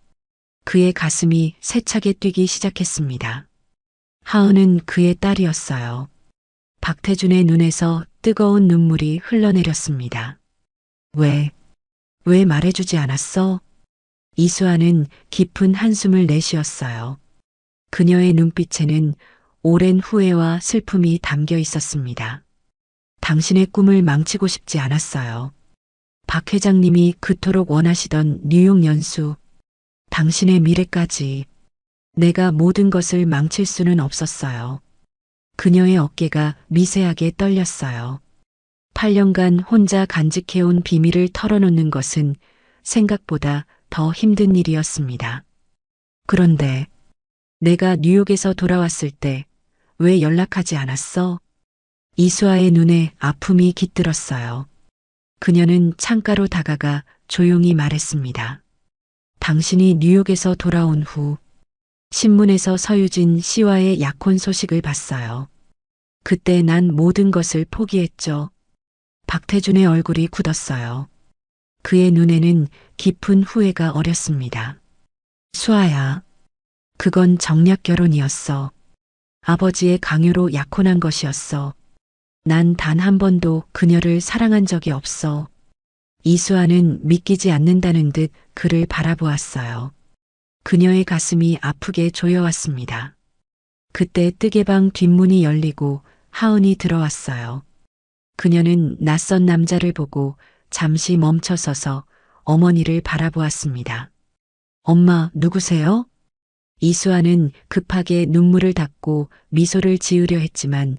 그의 가슴이 세차게 뛰기 시작했습니다. 하은은 그의 딸이었어요. 박태준의 눈에서 뜨거운 눈물이 흘러내렸습니다. 왜 말해주지 않았어? 이수아는 깊은 한숨을 내쉬었어요. 그녀의 눈빛에는 오랜 후회와 슬픔이 담겨 있었습니다. 당신의 꿈을 망치고 싶지 않았어요. 박 회장님이 그토록 원하시던 뉴욕 연수, 당신의 미래까지 내가 모든 것을 망칠 수는 없었어요. 그녀의 어깨가 미세하게 떨렸어요. 8년간 혼자 간직해온 비밀을 털어놓는 것은 생각보다 더 힘든 일이었습니다. 그런데 내가 뉴욕에서 돌아왔을 때 왜 연락하지 않았어? 이수아의 눈에 아픔이 깃들었어요. 그녀는 창가로 다가가 조용히 말했습니다. 당신이 뉴욕에서 돌아온 후 신문에서 서유진 씨와의 약혼 소식을 봤어요. 그때 난 모든 것을 포기했죠. 박태준의 얼굴이 굳었어요. 그의 눈에는 깊은 후회가 어렸습니다. 수아야, 그건 정략 결혼이었어. 아버지의 강요로 약혼한 것이었어. 난 단 한 번도 그녀를 사랑한 적이 없어. 이수아는 믿기지 않는다는 듯 그를 바라보았어요. 그녀의 가슴이 아프게 조여왔습니다. 그때 뜨개방 뒷문이 열리고 하은이 들어왔어요. 그녀는 낯선 남자를 보고 잠시 멈춰서서 어머니를 바라보았습니다. 엄마, 누구세요? 이수아는 급하게 눈물을 닦고 미소를 지으려 했지만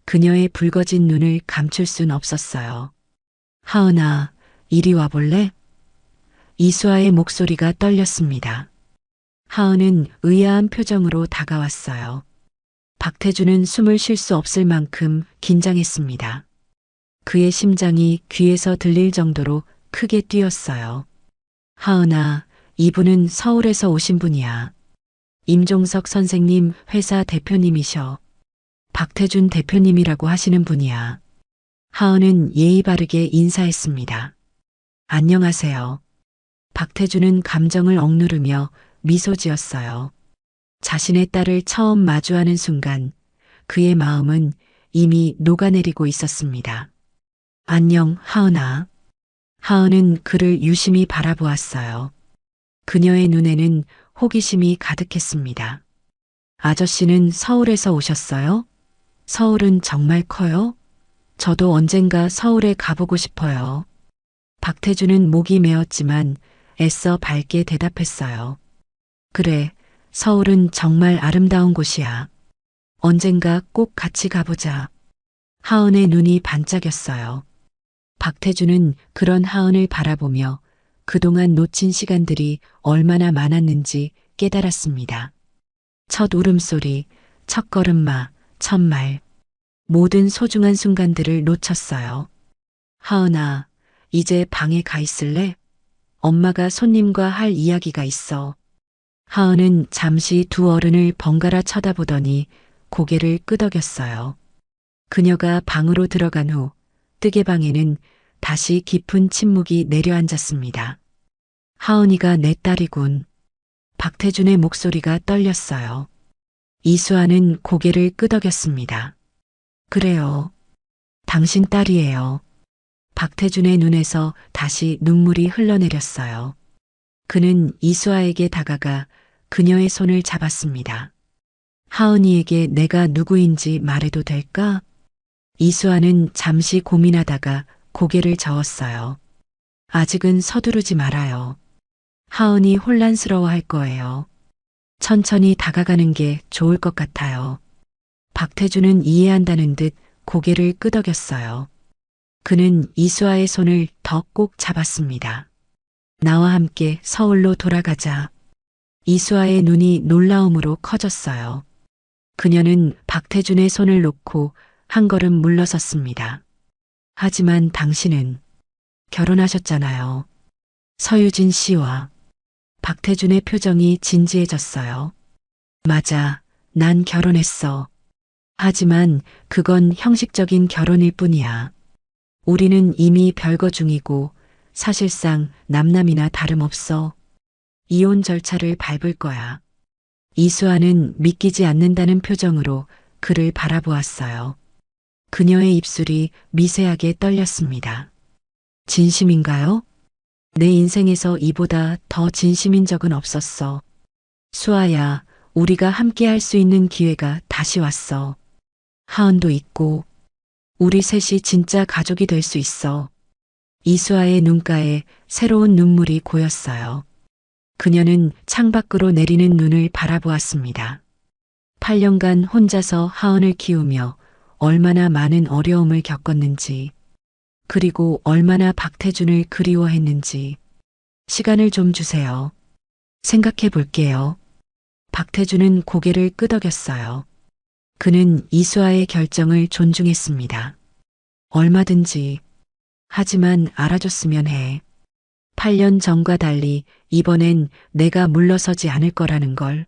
그녀의 붉어진 눈을 감출 순 없었어요. 하은아, 이리 와볼래? 이수아의 목소리가 떨렸습니다. 하은은 의아한 표정으로 다가왔어요. 박태주는 숨을 쉴 수 없을 만큼 긴장했습니다. 그의 심장이 귀에서 들릴 정도로 크게 뛰었어요. 하은아, 이분은 서울에서 오신 분이야. 임종석 선생님 회사 대표님이셔. 박태준 대표님이라고 하시는 분이야. 하은은 예의 바르게 인사했습니다. 안녕하세요. 박태준은 감정을 억누르며 미소 지었어요. 자신의 딸을 처음 마주하는 순간 그의 마음은 이미 녹아내리고 있었습니다. 안녕, 하은아. 하은은 그를 유심히 바라보았어요. 그녀의 눈에는 호기심이 가득했습니다. 아저씨는 서울에서 오셨어요? 서울은 정말 커요? 저도 언젠가 서울에 가보고 싶어요. 박태주는 목이 메었지만 애써 밝게 대답했어요. 그래, 서울은 정말 아름다운 곳이야. 언젠가 꼭 같이 가보자. 하은의 눈이 반짝였어요. 박태주는 그런 하은을 바라보며 그동안 놓친 시간들이 얼마나 많았는지 깨달았습니다. 첫 울음소리, 첫 걸음마, 첫 말. 모든 소중한 순간들을 놓쳤어요. 하은아, 이제 방에 가 있을래? 엄마가 손님과 할 이야기가 있어. 하은은 잠시 두 어른을 번갈아 쳐다보더니 고개를 끄덕였어요. 그녀가 방으로 들어간 후 뜨개방에는 다시 깊은 침묵이 내려앉았습니다. 하은이가 내 딸이군. 박태준의 목소리가 떨렸어요. 이수아는 고개를 끄덕였습니다. 그래요. 당신 딸이에요. 박태준의 눈에서 다시 눈물이 흘러내렸어요. 그는 이수아에게 다가가 그녀의 손을 잡았습니다. 하은이에게 내가 누구인지 말해도 될까? 이수아는 잠시 고민하다가 고개를 저었어요. 아직은 서두르지 말아요. 하은이 혼란스러워할 거예요. 천천히 다가가는 게 좋을 것 같아요. 박태주는 이해한다는 듯 고개를 끄덕였어요. 그는 이수아의 손을 더 꼭 잡았습니다. 나와 함께 서울로 돌아가자. 이수아의 눈이 놀라움으로 커졌어요. 그녀는 박태준의 손을 놓고 한 걸음 물러섰습니다. 하지만 당신은 결혼하셨잖아요. 서유진 씨와. 박태준의 표정이 진지해졌어요. 맞아, 난 결혼했어. 하지만 그건 형식적인 결혼일 뿐이야. 우리는 이미 별거 중이고 사실상 남남이나 다름없어. 이혼 절차를 밟을 거야. 이수아는 믿기지 않는다는 표정으로 그를 바라보았어요. 그녀의 입술이 미세하게 떨렸습니다. 진심인가요? 내 인생에서 이보다 더 진심인 적은 없었어. 수아야, 우리가 함께 할 수 있는 기회가 다시 왔어. 하은도 있고, 우리 셋이 진짜 가족이 될 수 있어. 이수아의 눈가에 새로운 눈물이 고였어요. 그녀는 창밖으로 내리는 눈을 바라보았습니다. 8년간 혼자서 하은을 키우며 얼마나 많은 어려움을 겪었는지, 그리고 얼마나 박태준을 그리워했는지. 시간을 좀 주세요. 생각해 볼게요. 박태준은 고개를 끄덕였어요. 그는 이수아의 결정을 존중했습니다. 얼마든지. 하지만 알아줬으면 해. 8년 전과 달리 이번엔 내가 물러서지 않을 거라는 걸.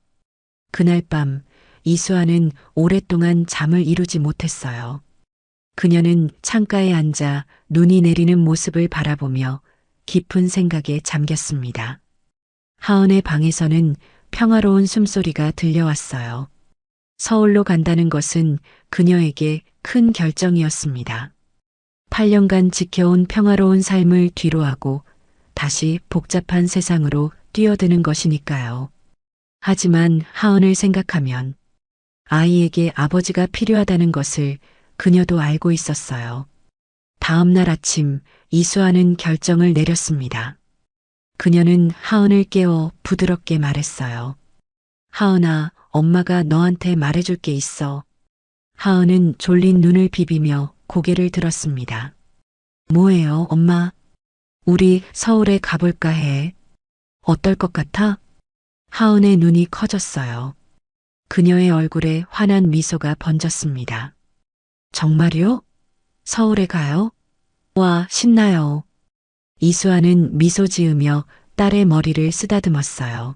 그날 밤 이수아는 오랫동안 잠을 이루지 못했어요. 그녀는 창가에 앉아 눈이 내리는 모습을 바라보며 깊은 생각에 잠겼습니다. 하은의 방에서는 평화로운 숨소리가 들려왔어요. 서울로 간다는 것은 그녀에게 큰 결정이었습니다. 8년간 지켜온 평화로운 삶을 뒤로하고 다시 복잡한 세상으로 뛰어드는 것이니까요. 하지만 하은을 생각하면 아이에게 아버지가 필요하다는 것을 그녀도 알고 있었어요. 다음 날 아침 이수아는 결정을 내렸습니다. 그녀는 하은을 깨워 부드럽게 말했어요. 하은아, 엄마가 너한테 말해줄 게 있어. 하은은 졸린 눈을 비비며 고개를 들었습니다. 뭐예요, 엄마? 우리 서울에 가볼까 해. 어떨 것 같아? 하은의 눈이 커졌어요. 그녀의 얼굴에 환한 미소가 번졌습니다. 정말요? 서울에 가요? 와, 신나요. 이수아는 미소 지으며 딸의 머리를 쓰다듬었어요.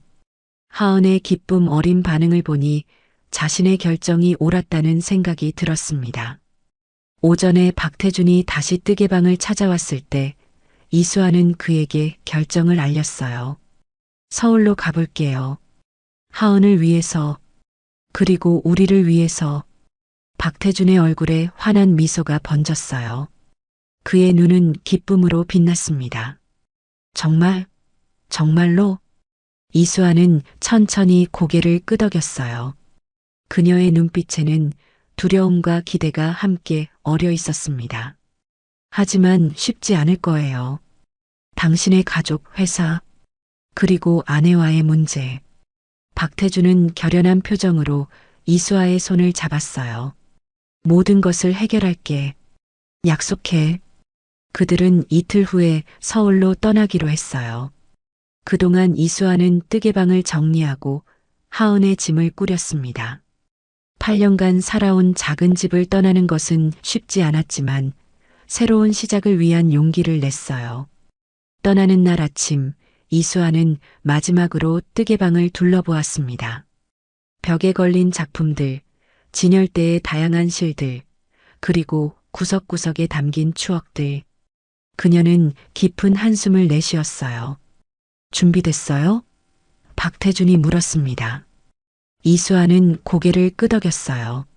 하은의 기쁨 어린 반응을 보니 자신의 결정이 옳았다는 생각이 들었습니다. 오전에 박태준이 다시 뜨개방을 찾아왔을 때 이수아는 그에게 결정을 알렸어요. 서울로 가볼게요. 하은을 위해서, 그리고 우리를 위해서. 박태준의 얼굴에 환한 미소가 번졌어요. 그의 눈은 기쁨으로 빛났습니다. 정말? 정말로? 이수아는 천천히 고개를 끄덕였어요. 그녀의 눈빛에는 두려움과 기대가 함께 어려 있었습니다. 하지만 쉽지 않을 거예요. 당신의 가족, 회사, 그리고 아내와의 문제. 박태준은 결연한 표정으로 이수아의 손을 잡았어요. 모든 것을 해결할게. 약속해. 그들은 이틀 후에 서울로 떠나기로 했어요. 그동안 이수아는 뜨개방을 정리하고 하은의 짐을 꾸렸습니다. 8년간 살아온 작은 집을 떠나는 것은 쉽지 않았지만 새로운 시작을 위한 용기를 냈어요. 떠나는 날 아침, 이수아는 마지막으로 뜨개방을 둘러보았습니다. 벽에 걸린 작품들, 진열대의 다양한 실들, 그리고 구석구석에 담긴 추억들. 그녀는 깊은 한숨을 내쉬었어요. 준비됐어요? 박태준이 물었습니다. 이수아는 고개를 끄덕였어요.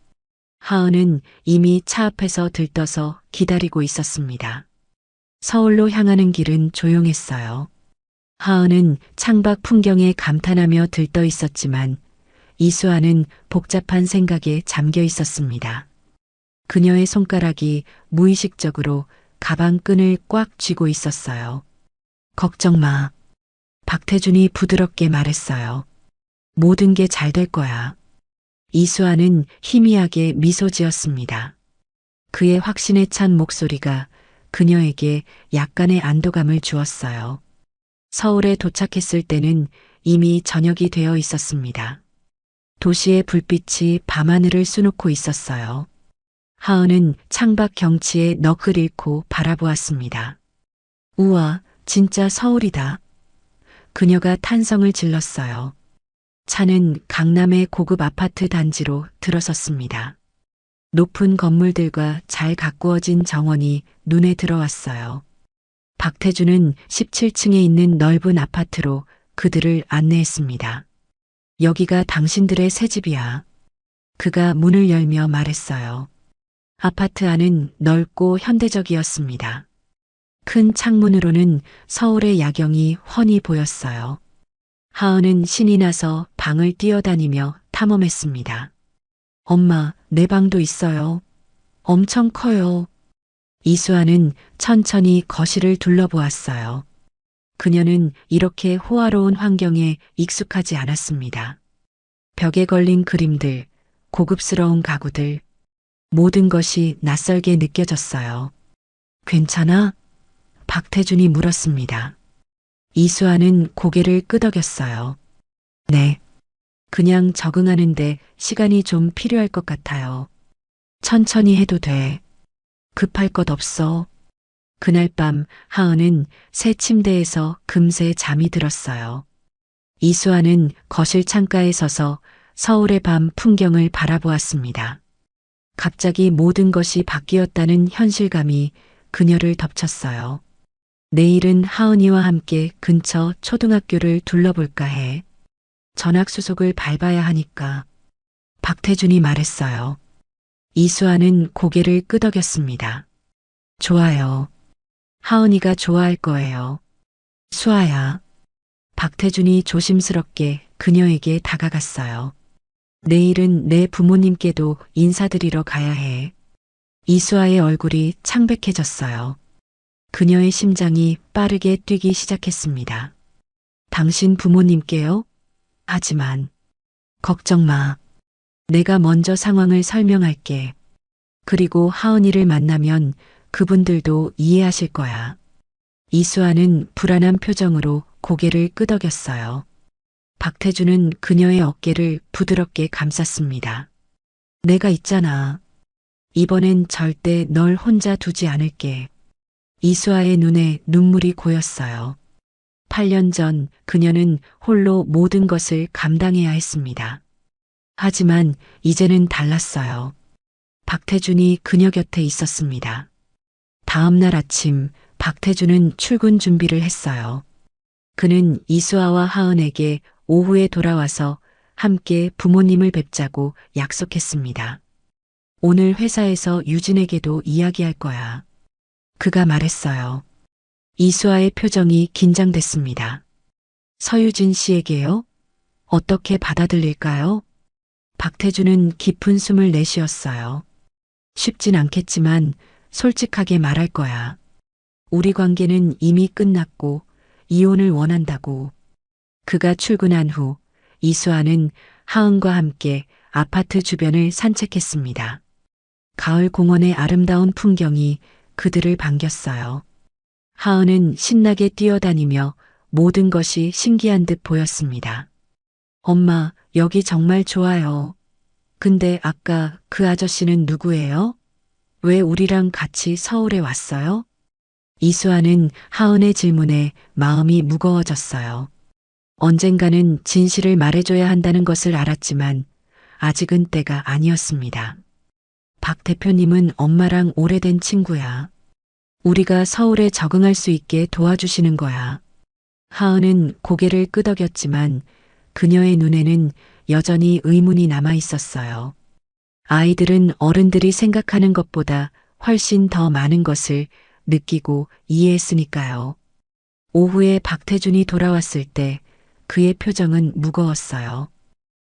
하은은 이미 차 앞에서 들떠서 기다리고 있었습니다. 서울로 향하는 길은 조용했어요. 하은은 창밖 풍경에 감탄하며 들떠 있었지만 이수아는 복잡한 생각에 잠겨 있었습니다. 그녀의 손가락이 무의식적으로 가방 끈을 꽉 쥐고 있었어요. 걱정 마. 박태준이 부드럽게 말했어요. 모든 게 잘 될 거야. 이수아는 희미하게 미소 지었습니다. 그의 확신에 찬 목소리가 그녀에게 약간의 안도감을 주었어요. 서울에 도착했을 때는 이미 저녁이 되어 있었습니다. 도시의 불빛이 밤하늘을 수놓고 있었어요. 하은은 창밖 경치에 넋을 잃고 바라보았습니다. 우와, 진짜 서울이다. 그녀가 탄성을 질렀어요. 차는 강남의 고급 아파트 단지로 들어섰습니다. 높은 건물들과 잘 가꾸어진 정원이 눈에 들어왔어요. 박태준은 17층에 있는 넓은 아파트로 그들을 안내했습니다. 여기가 당신들의 새 집이야. 그가 문을 열며 말했어요. 아파트 안은 넓고 현대적이었습니다. 큰 창문으로는 서울의 야경이 훤히 보였어요. 하은은 신이 나서 방을 뛰어다니며 탐험했습니다. 엄마, 내 방도 있어요. 엄청 커요. 이수아는 천천히 거실을 둘러보았어요. 그녀는 이렇게 호화로운 환경에 익숙하지 않았습니다. 벽에 걸린 그림들, 고급스러운 가구들, 모든 것이 낯설게 느껴졌어요. 괜찮아? 박태준이 물었습니다. 이수아는 고개를 끄덕였어요. 네. 그냥 적응하는데 시간이 좀 필요할 것 같아요. 천천히 해도 돼. 급할 것 없어. 그날 밤 하은은 새 침대에서 금세 잠이 들었어요. 이수아는 거실 창가에 서서 서울의 밤 풍경을 바라보았습니다. 갑자기 모든 것이 바뀌었다는 현실감이 그녀를 덮쳤어요. 내일은 하은이와 함께 근처 초등학교를 둘러볼까 해. 전학수속을 밟아야 하니까. 박태준이 말했어요. 이수아는 고개를 끄덕였습니다. 좋아요. 하은이가 좋아할 거예요. 수아야. 박태준이 조심스럽게 그녀에게 다가갔어요. 내일은 내 부모님께도 인사드리러 가야 해. 이수아의 얼굴이 창백해졌어요. 그녀의 심장이 빠르게 뛰기 시작했습니다. 당신 부모님께요? 하지만 걱정 마. 내가 먼저 상황을 설명할게. 그리고 하은이를 만나면 그분들도 이해하실 거야. 이수아는 불안한 표정으로 고개를 끄덕였어요. 박태준은 그녀의 어깨를 부드럽게 감쌌습니다. 내가 있잖아. 이번엔 절대 널 혼자 두지 않을게. 이수아의 눈에 눈물이 고였어요. 8년 전 그녀는 홀로 모든 것을 감당해야 했습니다. 하지만 이제는 달랐어요. 박태준이 그녀 곁에 있었습니다. 다음 날 아침 박태준은 출근 준비를 했어요. 그는 이수아와 하은에게 오후에 돌아와서 함께 부모님을 뵙자고 약속했습니다. 오늘 회사에서 유진에게도 이야기할 거야. 그가 말했어요. 이수아의 표정이 긴장됐습니다. 서유진 씨에게요? 어떻게 받아들일까요? 박태준은 깊은 숨을 내쉬었어요. 쉽진 않겠지만 솔직하게 말할 거야. 우리 관계는 이미 끝났고 이혼을 원한다고. 그가 출근한 후 이수아는 하은과 함께 아파트 주변을 산책했습니다. 가을 공원의 아름다운 풍경이 그들을 반겼어요. 하은은 신나게 뛰어다니며 모든 것이 신기한 듯 보였습니다. 엄마, 여기 정말 좋아요. 근데 아까 그 아저씨는 누구예요? 왜 우리랑 같이 서울에 왔어요? 이수아는 하은의 질문에 마음이 무거워졌어요. 언젠가는 진실을 말해줘야 한다는 것을 알았지만 아직은 때가 아니었습니다. 박 대표님은 엄마랑 오래된 친구야. 우리가 서울에 적응할 수 있게 도와주시는 거야. 하은은 고개를 끄덕였지만 그녀의 눈에는 여전히 의문이 남아 있었어요. 아이들은 어른들이 생각하는 것보다 훨씬 더 많은 것을 느끼고 이해했으니까요. 오후에 박태준이 돌아왔을 때 그의 표정은 무거웠어요.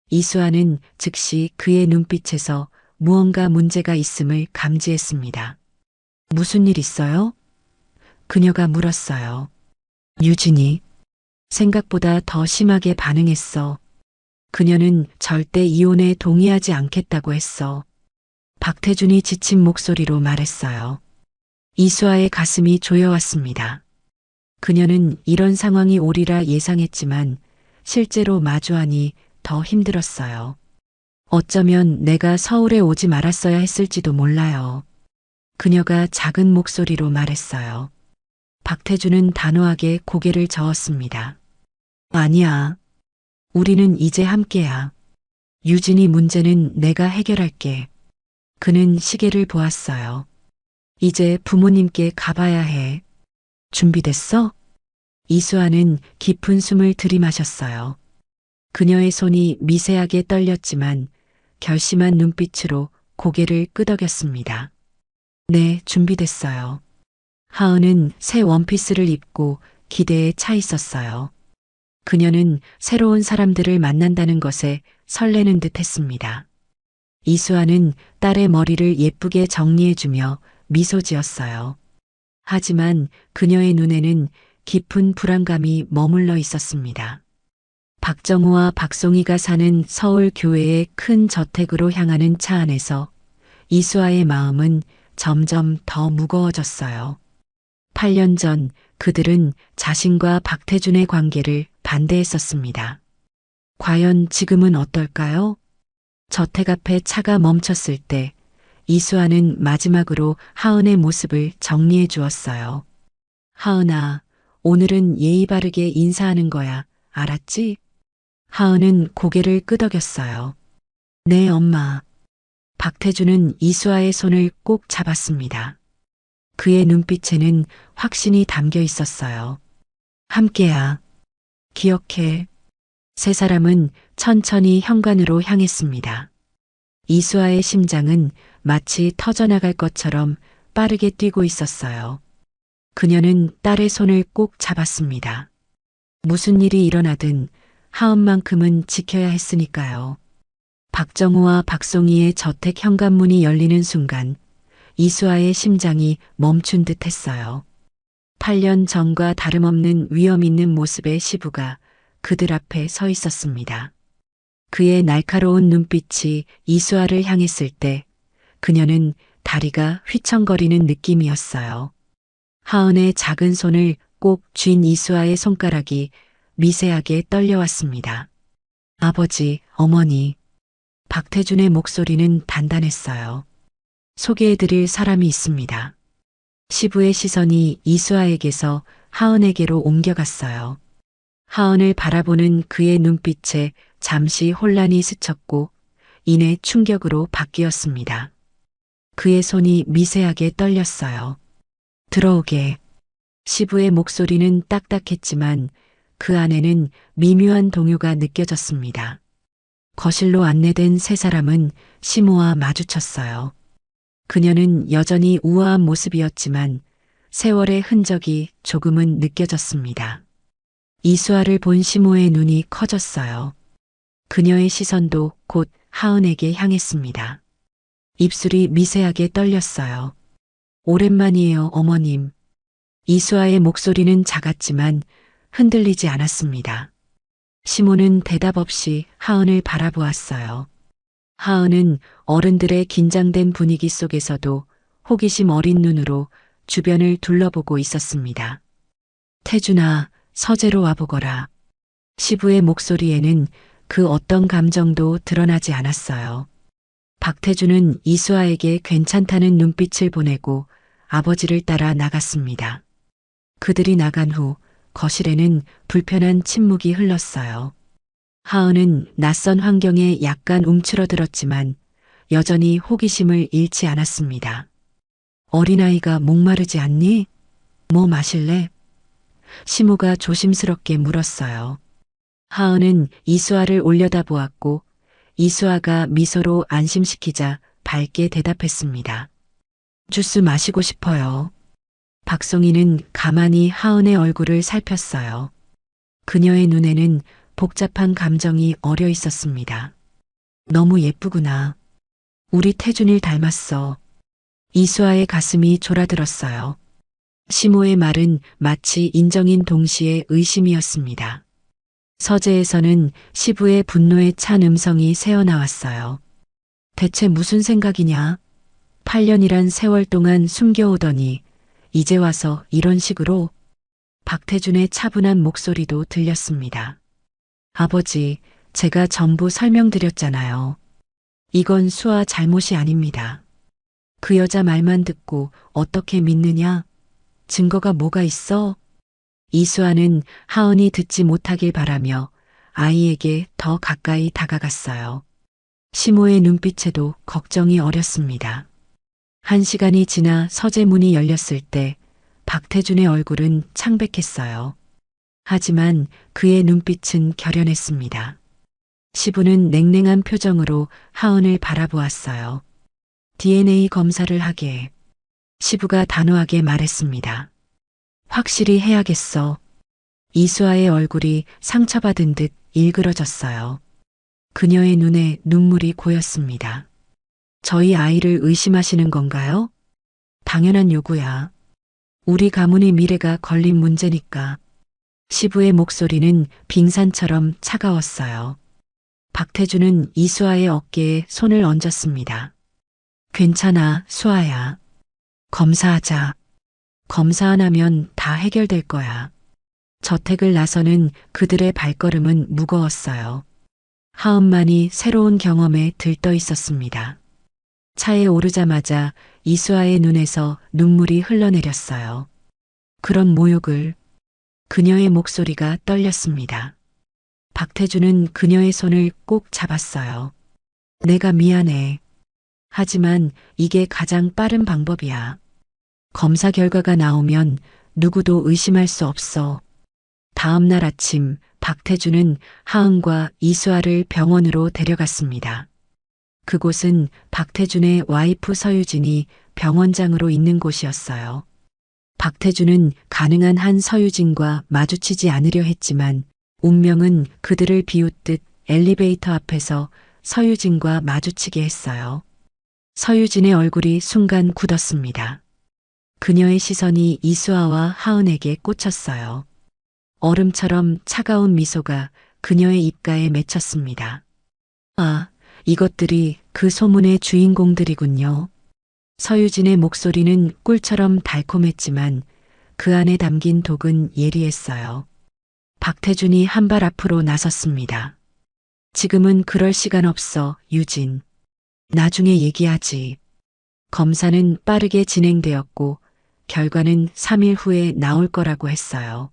이수아는 즉시 그의 눈빛에서 무언가 문제가 있음을 감지했습니다. 무슨 일 있어요? 그녀가 물었어요. 유진이 생각보다 더 심하게 반응했어. 그녀는 절대 이혼에 동의하지 않겠다고 했어. 박태준이 지친 목소리로 말했어요. 이수아의 가슴이 조여왔습니다. 그녀는 이런 상황이 오리라 예상했지만 실제로 마주하니 더 힘들었어요. 어쩌면 내가 서울에 오지 말았어야 했을지도 몰라요. 그녀가 작은 목소리로 말했어요. 박태준은 단호하게 고개를 저었습니다. 아니야. 우리는 이제 함께야. 유진이 문제는 내가 해결할게. 그는 시계를 보았어요. 이제 부모님께 가봐야 해. 준비됐어? 이수아는 깊은 숨을 들이마셨어요. 그녀의 손이 미세하게 떨렸지만 결심한 눈빛으로 고개를 끄덕였습니다. 네, 준비됐어요. 하은은 새 원피스를 입고 기대에 차 있었어요. 그녀는 새로운 사람들을 만난다는 것에 설레는 듯 했습니다. 이수아는 딸의 머리를 예쁘게 정리해주며 미소 지었어요. 하지만 그녀의 눈에는 깊은 불안감이 머물러 있었습니다. 박정우와 박송이가 사는 서울 교회의 큰 저택으로 향하는 차 안에서 이수아의 마음은 점점 더 무거워졌어요. 8년 전 그들은 자신과 박태준의 관계를 반대했었습니다. 과연 지금은 어떨까요? 저택 앞에 차가 멈췄을 때 이수아는 마지막으로 하은의 모습을 정리해 주었어요. 하은아, 오늘은 예의 바르게 인사하는 거야. 알았지? 하은은 고개를 끄덕였어요. 네, 엄마. 박태준은 이수아의 손을 꼭 잡았습니다. 그의 눈빛에는 확신이 담겨 있었어요. 함께야. 기억해. 세 사람은 천천히 현관으로 향했습니다. 이수아의 심장은 마치 터져나갈 것처럼 빠르게 뛰고 있었어요. 그녀는 딸의 손을 꼭 잡았습니다. 무슨 일이 일어나든 하은만큼은 지켜야 했으니까요. 박정우와 박송이의 저택 현관문이 열리는 순간 이수아의 심장이 멈춘 듯 했어요. 8년 전과 다름없는 위험 있는 모습의 시부가 그들 앞에 서 있었습니다. 그의 날카로운 눈빛이 이수아를 향했을 때 그녀는 다리가 휘청거리는 느낌이었어요. 하은의 작은 손을 꼭 쥔 이수아의 손가락이 미세하게 떨려왔습니다. 아버지, 어머니. 박태준의 목소리는 단단했어요. 소개해드릴 사람이 있습니다. 시부의 시선이 이수아에게서 하은에게로 옮겨갔어요. 하은을 바라보는 그의 눈빛에 잠시 혼란이 스쳤고 이내 충격으로 바뀌었습니다. 그의 손이 미세하게 떨렸어요. 들어오게. 시부의 목소리는 딱딱했지만 그 안에는 미묘한 동요가 느껴졌습니다. 거실로 안내된 세 사람은 시모와 마주쳤어요. 그녀는 여전히 우아한 모습이었지만 세월의 흔적이 조금은 느껴졌습니다. 이수아를 본 시모의 눈이 커졌어요. 그녀의 시선도 곧 하은에게 향했습니다. 입술이 미세하게 떨렸어요. 오랜만이에요, 어머님. 이수아의 목소리는 작았지만 흔들리지 않았습니다. 시모는 대답 없이 하은을 바라보았어요. 하은은 어른들의 긴장된 분위기 속에서도 호기심 어린 눈으로 주변을 둘러보고 있었습니다. 태준아, 서재로 와보거라. 시부의 목소리에는 그 어떤 감정도 드러나지 않았어요. 박태준은 이수아에게 괜찮다는 눈빛을 보내고 아버지를 따라 나갔습니다. 그들이 나간 후 거실에는 불편한 침묵이 흘렀어요. 하은은 낯선 환경에 약간 움츠러들었지만 여전히 호기심을 잃지 않았습니다. 어린아이가 목마르지 않니? 뭐 마실래? 시모가 조심스럽게 물었어요. 하은은 이수아를 올려다보았고 이수아가 미소로 안심시키자 밝게 대답했습니다. 주스 마시고 싶어요. 박송이는 가만히 하은의 얼굴을 살폈어요. 그녀의 눈에는 복잡한 감정이 어려 있었습니다. 너무 예쁘구나. 우리 태준일 닮았어. 이수아의 가슴이 졸아들었어요. 시모의 말은 마치 인정인 동시에 의심이었습니다. 서재에서는 시부의 분노에 찬 음성이 새어나왔어요. 대체 무슨 생각이냐? 8년이란 세월 동안 숨겨오더니 이제 와서 이런 식으로. 박태준의 차분한 목소리도 들렸습니다. 아버지, 제가 전부 설명드렸잖아요. 이건 수아 잘못이 아닙니다. 그 여자 말만 듣고 어떻게 믿느냐? 증거가 뭐가 있어? 이수아는 하은이 듣지 못하길 바라며 아이에게 더 가까이 다가갔어요. 시모의 눈빛에도 걱정이 어렸습니다. 1시간이 지나 서재 문이 열렸을 때 박태준의 얼굴은 창백했어요. 하지만 그의 눈빛은 결연했습니다. 시부는 냉랭한 표정으로 하은을 바라보았어요. DNA 검사를 하게. 시부가 단호하게 말했습니다. 확실히 해야겠어. 이수아의 얼굴이 상처받은 듯 일그러졌어요. 그녀의 눈에 눈물이 고였습니다. 저희 아이를 의심하시는 건가요? 당연한 요구야. 우리 가문의 미래가 걸린 문제니까. 시부의 목소리는 빙산처럼 차가웠어요. 박태준은 이수아의 어깨에 손을 얹었습니다. 괜찮아, 수아야. 검사하자. 검사 안 하면 다 해결될 거야. 저택을 나서는 그들의 발걸음은 무거웠어요. 하은만이 새로운 경험에 들떠 있었습니다. 차에 오르자마자 이수아의 눈에서 눈물이 흘러내렸어요. 그런 모욕을. 그녀의 목소리가 떨렸습니다. 박태준은 그녀의 손을 꼭 잡았어요. 내가 미안해. 하지만 이게 가장 빠른 방법이야. 검사 결과가 나오면 누구도 의심할 수 없어. 다음 날 아침 박태주는 하은과 이수아를 병원으로 데려갔습니다. 그곳은 박태준의 와이프 서유진이 병원장으로 있는 곳이었어요. 박태준은 가능한 한 서유진과 마주치지 않으려 했지만 운명은 그들을 비웃듯 엘리베이터 앞에서 서유진과 마주치게 했어요. 서유진의 얼굴이 순간 굳었습니다. 그녀의 시선이 이수아와 하은에게 꽂혔어요. 얼음처럼 차가운 미소가 그녀의 입가에 맺혔습니다. 아, 이것들이 그 소문의 주인공들이군요. 서유진의 목소리는 꿀처럼 달콤했지만 그 안에 담긴 독은 예리했어요. 박태준이 한 발 앞으로 나섰습니다. 지금은 그럴 시간 없어, 유진. 나중에 얘기하지. 검사는 빠르게 진행되었고 결과는 3일 후에 나올 거라고 했어요.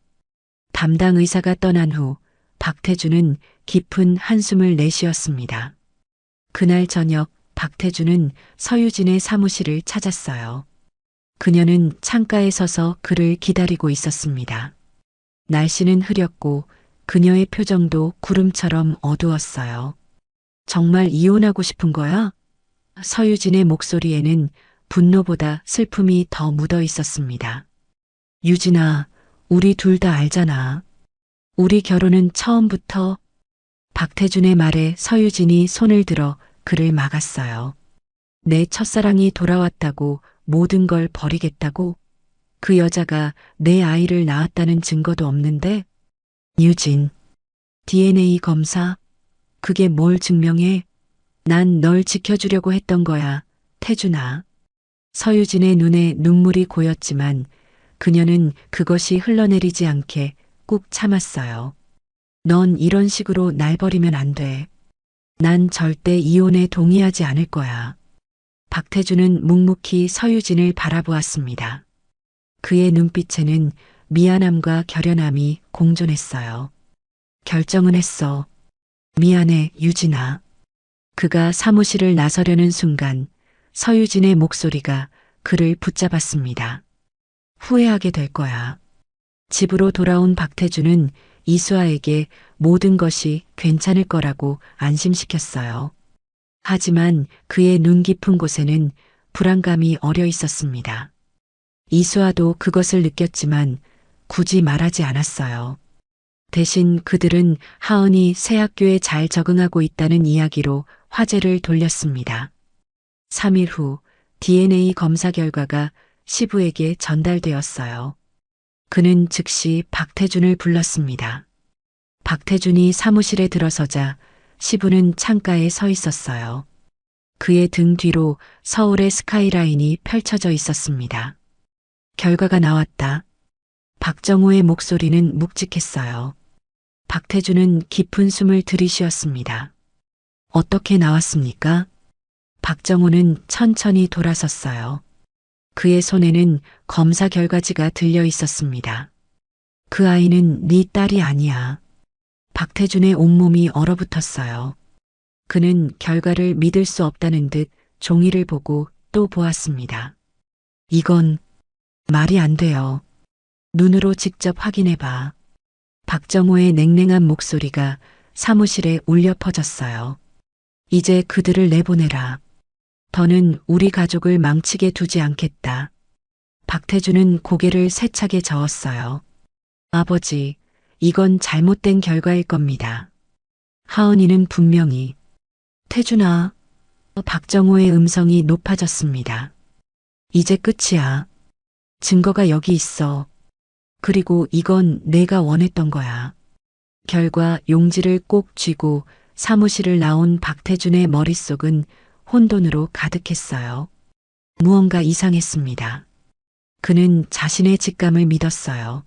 담당 의사가 떠난 후 박태준은 깊은 한숨을 내쉬었습니다. 그날 저녁 박태준은 서유진의 사무실을 찾았어요. 그녀는 창가에 서서 그를 기다리고 있었습니다. 날씨는 흐렸고 그녀의 표정도 구름처럼 어두웠어요. 정말 이혼하고 싶은 거야? 서유진의 목소리에는 분노보다 슬픔이 더 묻어 있었습니다. 유진아, 우리 둘 다 알잖아. 우리 결혼은 처음부터. 박태준의 말에 서유진이 손을 들어 그를 막았어요. 내 첫사랑이 돌아왔다고 모든 걸 버리겠다고? 그 여자가 내 아이를 낳았다는 증거도 없는데? 유진, DNA 검사? 그게 뭘 증명해? 난 널 지켜주려고 했던 거야, 태준아. 서유진의 눈에 눈물이 고였지만 그녀는 그것이 흘러내리지 않게 꾹 참았어요. 넌 이런 식으로 날 버리면 안 돼. 난 절대 이혼에 동의하지 않을 거야. 박태준은 묵묵히 서유진을 바라보았습니다. 그의 눈빛에는 미안함과 결연함이 공존했어요. 결정은 했어. 미안해, 유진아. 그가 사무실을 나서려는 순간 서유진의 목소리가 그를 붙잡았습니다. 후회하게 될 거야. 집으로 돌아온 박태준은 이수아에게 모든 것이 괜찮을 거라고 안심시켰어요. 하지만 그의 눈 깊은 곳에는 불안감이 어려 있었습니다. 이수아도 그것을 느꼈지만 굳이 말하지 않았어요. 대신 그들은 하은이 새 학교에 잘 적응하고 있다는 이야기로 화제를 돌렸습니다. 3일 후 DNA 검사 결과가 시부에게 전달되었어요. 그는 즉시 박태준을 불렀습니다. 박태준이 사무실에 들어서자 시부는 창가에 서 있었어요. 그의 등 뒤로 서울의 스카이라인이 펼쳐져 있었습니다. 결과가 나왔다. 박정호의 목소리는 묵직했어요. 박태준은 깊은 숨을 들이쉬었습니다. 어떻게 나왔습니까? 박정호는 천천히 돌아섰어요. 그의 손에는 검사 결과지가 들려 있었습니다. 그 아이는 네 딸이 아니야. 박태준의 온몸이 얼어붙었어요. 그는 결과를 믿을 수 없다는 듯 종이를 보고 또 보았습니다. 이건 말이 안 돼요. 눈으로 직접 확인해봐. 박정호의 냉랭한 목소리가 사무실에 울려 퍼졌어요. 이제 그들을 내보내라. 더는 우리 가족을 망치게 두지 않겠다. 박태준은 고개를 세차게 저었어요. 아버지, 이건 잘못된 결과일 겁니다. 하은이는 분명히. 태준아. 박정호의 음성이 높아졌습니다. 이제 끝이야. 증거가 여기 있어. 그리고 이건 내가 원했던 거야. 결과 용지를 꼭 쥐고 사무실을 나온 박태준의 머릿속은 혼돈으로 가득했어요. 무언가 이상했습니다. 그는 자신의 직감을 믿었어요.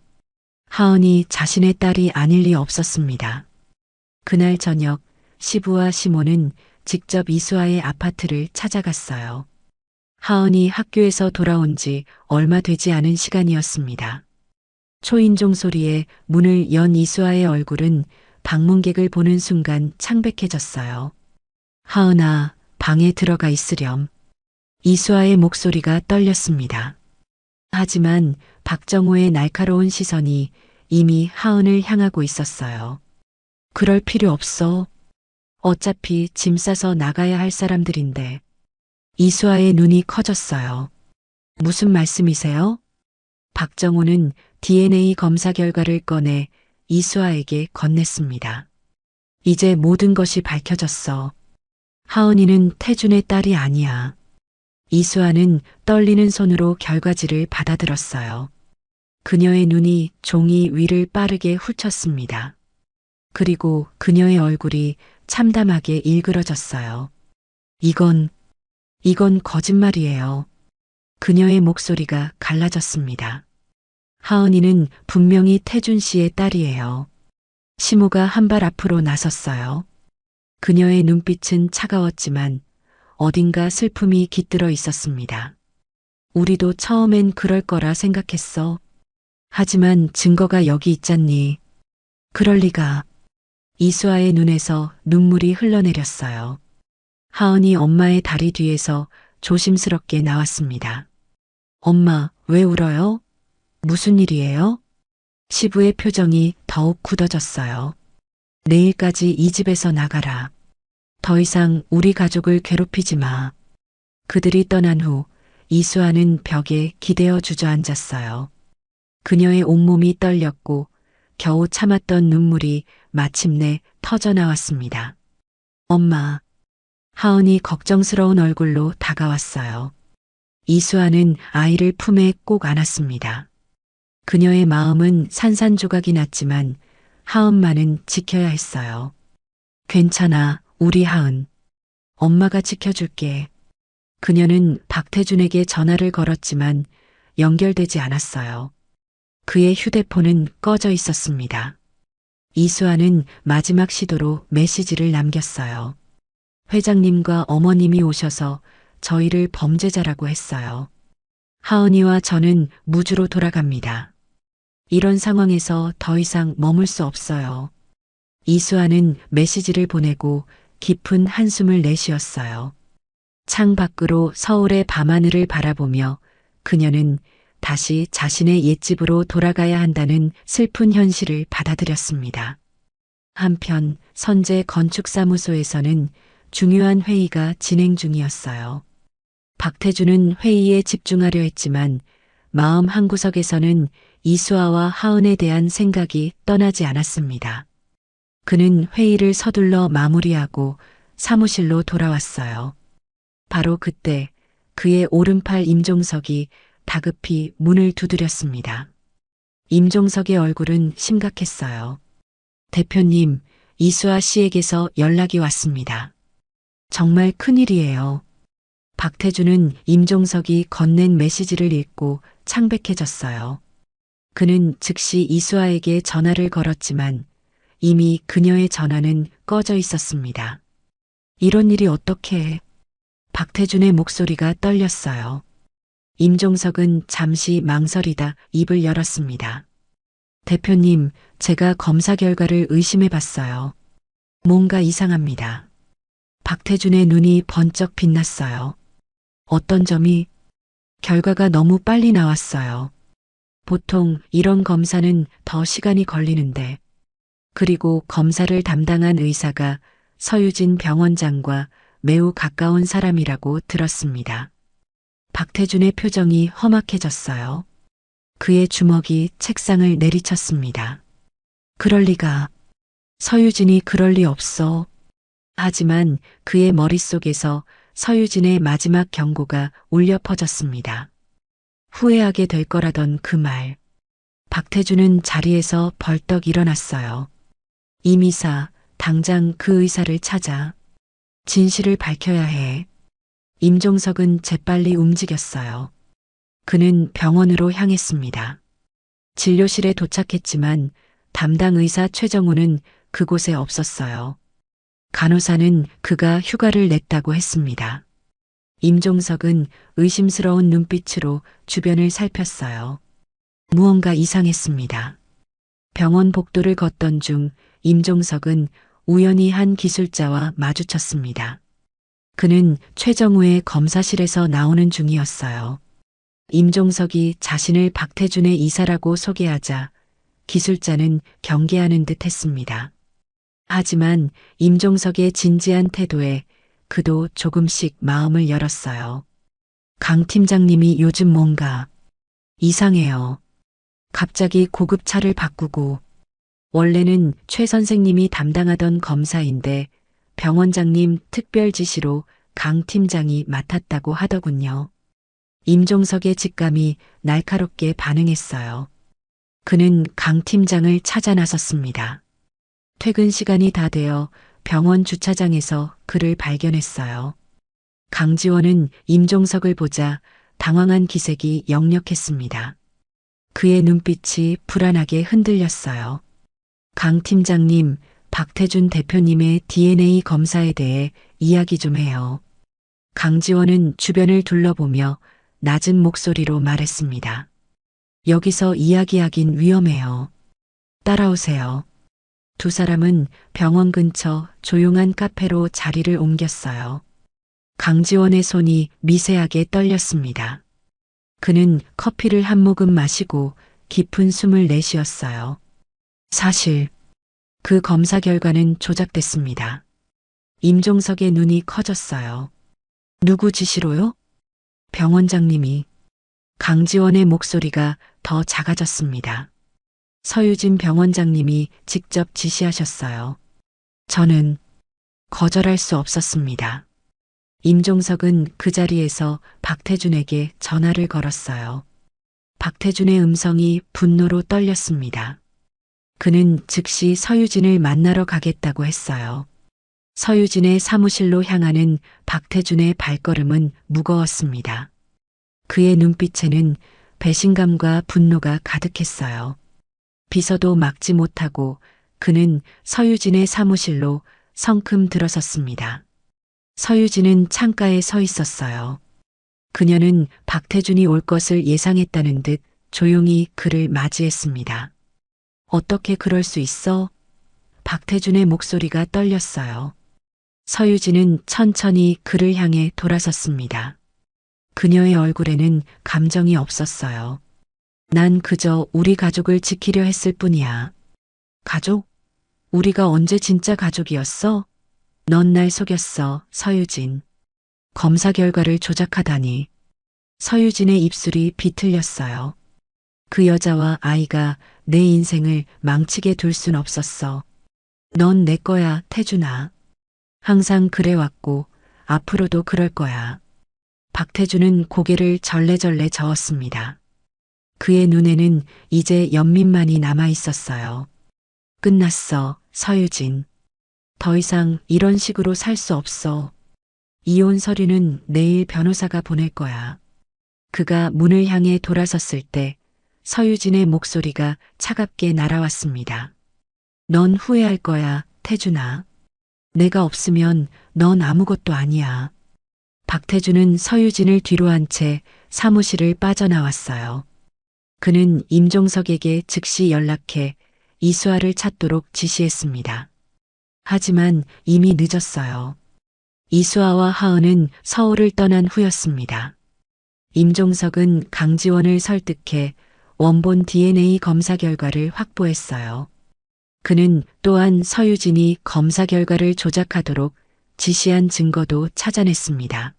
하은이 자신의 딸이 아닐 리 없었습니다. 그날 저녁 시부와 시모는 직접 이수아의 아파트를 찾아갔어요. 하은이 학교에서 돌아온 지 얼마 되지 않은 시간이었습니다. 초인종 소리에 문을 연 이수아의 얼굴은 방문객을 보는 순간 창백해졌어요. 하은아, 방에 들어가 있으렴. 이수아의 목소리가 떨렸습니다. 하지만 박정호의 날카로운 시선이 이미 하은을 향하고 있었어요. 그럴 필요 없어. 어차피 짐 싸서 나가야 할 사람들인데. 이수아의 눈이 커졌어요. 무슨 말씀이세요? 박정호는 DNA 검사 결과를 꺼내 이수아에게 건넸습니다. 이제 모든 것이 밝혀졌어. 하은이는 태준의 딸이 아니야. 이수아는 떨리는 손으로 결과지를 받아들었어요. 그녀의 눈이 종이 위를 빠르게 훑쳤습니다. 그리고 그녀의 얼굴이 참담하게 일그러졌어요. 이건 거짓말이에요. 그녀의 목소리가 갈라졌습니다. 하은이는 분명히 태준 씨의 딸이에요. 시모가 한 발 앞으로 나섰어요. 그녀의 눈빛은 차가웠지만 어딘가 슬픔이 깃들어 있었습니다. 우리도 처음엔 그럴 거라 생각했어. 하지만 증거가 여기 있잖니. 그럴 리가. 이수아의 눈에서 눈물이 흘러내렸어요. 하은이 엄마의 다리 뒤에서 조심스럽게 나왔습니다. 엄마, 왜 울어요? 무슨 일이에요? 시부의 표정이 더욱 굳어졌어요. 내일까지 이 집에서 나가라. 더 이상 우리 가족을 괴롭히지 마. 그들이 떠난 후 이수아는 벽에 기대어 주저앉았어요. 그녀의 온몸이 떨렸고 겨우 참았던 눈물이 마침내 터져나왔습니다. 엄마. 하은이 걱정스러운 얼굴로 다가왔어요. 이수아는 아이를 품에 꼭 안았습니다. 그녀의 마음은 산산조각이 났지만 하은만은 지켜야 했어요. 괜찮아, 우리 하은. 엄마가 지켜줄게. 그녀는 박태준에게 전화를 걸었지만 연결되지 않았어요. 그의 휴대폰은 꺼져 있었습니다. 이수아는 마지막 시도로 메시지를 남겼어요. 회장님과 어머님이 오셔서 저희를 범죄자라고 했어요. 하은이와 저는 무주로 돌아갑니다. 이런 상황에서 더 이상 머물 수 없어요. 이수아는 메시지를 보내고 깊은 한숨을 내쉬었어요. 창 밖으로 서울의 밤하늘을 바라보며 그녀는 다시 자신의 옛집으로 돌아가야 한다는 슬픈 현실을 받아들였습니다. 한편 선재 건축사무소에서는 중요한 회의가 진행 중이었어요. 박태준은 회의에 집중하려 했지만 마음 한구석에서는 이수아와 하은에 대한 생각이 떠나지 않았습니다. 그는 회의를 서둘러 마무리하고 사무실로 돌아왔어요. 바로 그때 그의 오른팔 임종석이 다급히 문을 두드렸습니다. 임종석의 얼굴은 심각했어요. 대표님, 이수아 씨에게서 연락이 왔습니다. 정말 큰일이에요. 박태준은 임종석이 건넨 메시지를 읽고 창백해졌어요. 그는 즉시 이수아에게 전화를 걸었지만 이미 그녀의 전화는 꺼져 있었습니다. 이런 일이 어떻게 해? 박태준의 목소리가 떨렸어요. 임종석은 잠시 망설이다 입을 열었습니다. 대표님, 제가 검사 결과를 의심해 봤어요. 뭔가 이상합니다. 박태준의 눈이 번쩍 빛났어요. 어떤 점이? 결과가 너무 빨리 나왔어요. 보통 이런 검사는 더 시간이 걸리는데. 그리고 검사를 담당한 의사가 서유진 병원장과 매우 가까운 사람이라고 들었습니다. 박태준의 표정이 험악해졌어요. 그의 주먹이 책상을 내리쳤습니다. 그럴 리가. 서유진이 그럴 리 없어. 하지만 그의 머릿속에서 서유진의 마지막 경고가 울려 퍼졌습니다. 후회하게 될 거라던 그 말. 박태준은 자리에서 벌떡 일어났어요. 이미사, 당장 그 의사를 찾아. 진실을 밝혀야 해. 임종석은 재빨리 움직였어요. 그는 병원으로 향했습니다. 진료실에 도착했지만 담당 의사 최정우는 그곳에 없었어요. 간호사는 그가 휴가를 냈다고 했습니다. 임종석은 의심스러운 눈빛으로 주변을 살폈어요. 무언가 이상했습니다. 병원 복도를 걷던 중 임종석은 우연히 한 기술자와 마주쳤습니다. 그는 최정우의 검사실에서 나오는 중이었어요. 임종석이 자신을 박태준의 이사라고 소개하자 기술자는 경계하는 듯 했습니다. 하지만 임종석의 진지한 태도에 그도 조금씩 마음을 열었어요. 강 팀장님이 요즘 뭔가 이상해요. 갑자기 고급차를 바꾸고 원래는 최 선생님이 담당하던 검사인데 병원장님 특별 지시로 강 팀장이 맡았다고 하더군요. 임종석의 직감이 날카롭게 반응했어요. 그는 강 팀장을 찾아 나섰습니다. 퇴근 시간이 다 되어 병원 주차장에서 그를 발견했어요. 강지원은 임종석을 보자 당황한 기색이 역력했습니다. 그의 눈빛이 불안하게 흔들렸어요. 강 팀장님, 박태준 대표님의 DNA 검사에 대해 이야기 좀 해요. 강지원은 주변을 둘러보며 낮은 목소리로 말했습니다. 여기서 이야기하긴 위험해요. 따라오세요. 두 사람은 병원 근처 조용한 카페로 자리를 옮겼어요. 강지원의 손이 미세하게 떨렸습니다. 그는 커피를 한 모금 마시고 깊은 숨을 내쉬었어요. 사실 그 검사 결과는 조작됐습니다. 임종석의 눈이 커졌어요. 누구 지시로요? 병원장님이. 강지원의 목소리가 더 작아졌습니다. 서유진 병원장님이 직접 지시하셨어요. 저는 거절할 수 없었습니다. 임종석은 그 자리에서 박태준에게 전화를 걸었어요. 박태준의 음성이 분노로 떨렸습니다. 그는 즉시 서유진을 만나러 가겠다고 했어요. 서유진의 사무실로 향하는 박태준의 발걸음은 무거웠습니다. 그의 눈빛에는 배신감과 분노가 가득했어요. 비서도 막지 못하고 그는 서유진의 사무실로 성큼 들어섰습니다. 서유진은 창가에 서 있었어요. 그녀는 박태준이 올 것을 예상했다는 듯 조용히 그를 맞이했습니다. 어떻게 그럴 수 있어? 박태준의 목소리가 떨렸어요. 서유진은 천천히 그를 향해 돌아섰습니다. 그녀의 얼굴에는 감정이 없었어요. 난 그저 우리 가족을 지키려 했을 뿐이야. 가족? 우리가 언제 진짜 가족이었어? 넌 날 속였어, 서유진. 검사 결과를 조작하다니. 서유진의 입술이 비틀렸어요. 그 여자와 아이가 내 인생을 망치게 둘 순 없었어. 넌 내 거야, 태준아. 항상 그래왔고 앞으로도 그럴 거야. 박태준은 고개를 절레절레 저었습니다. 그의 눈에는 이제 연민만이 남아 있었어요. 끝났어, 서유진. 더 이상 이런 식으로 살 수 없어. 이혼 서류는 내일 변호사가 보낼 거야. 그가 문을 향해 돌아섰을 때 서유진의 목소리가 차갑게 날아왔습니다. 넌 후회할 거야, 태준아. 내가 없으면 넌 아무것도 아니야. 박태준은 서유진을 뒤로 한 채 사무실을 빠져나왔어요. 그는 임종석에게 즉시 연락해 이수아를 찾도록 지시했습니다. 하지만 이미 늦었어요. 이수아와 하은은 서울을 떠난 후였습니다. 임종석은 강지원을 설득해 원본 DNA 검사 결과를 확보했어요. 그는 또한 서유진이 검사 결과를 조작하도록 지시한 증거도 찾아냈습니다.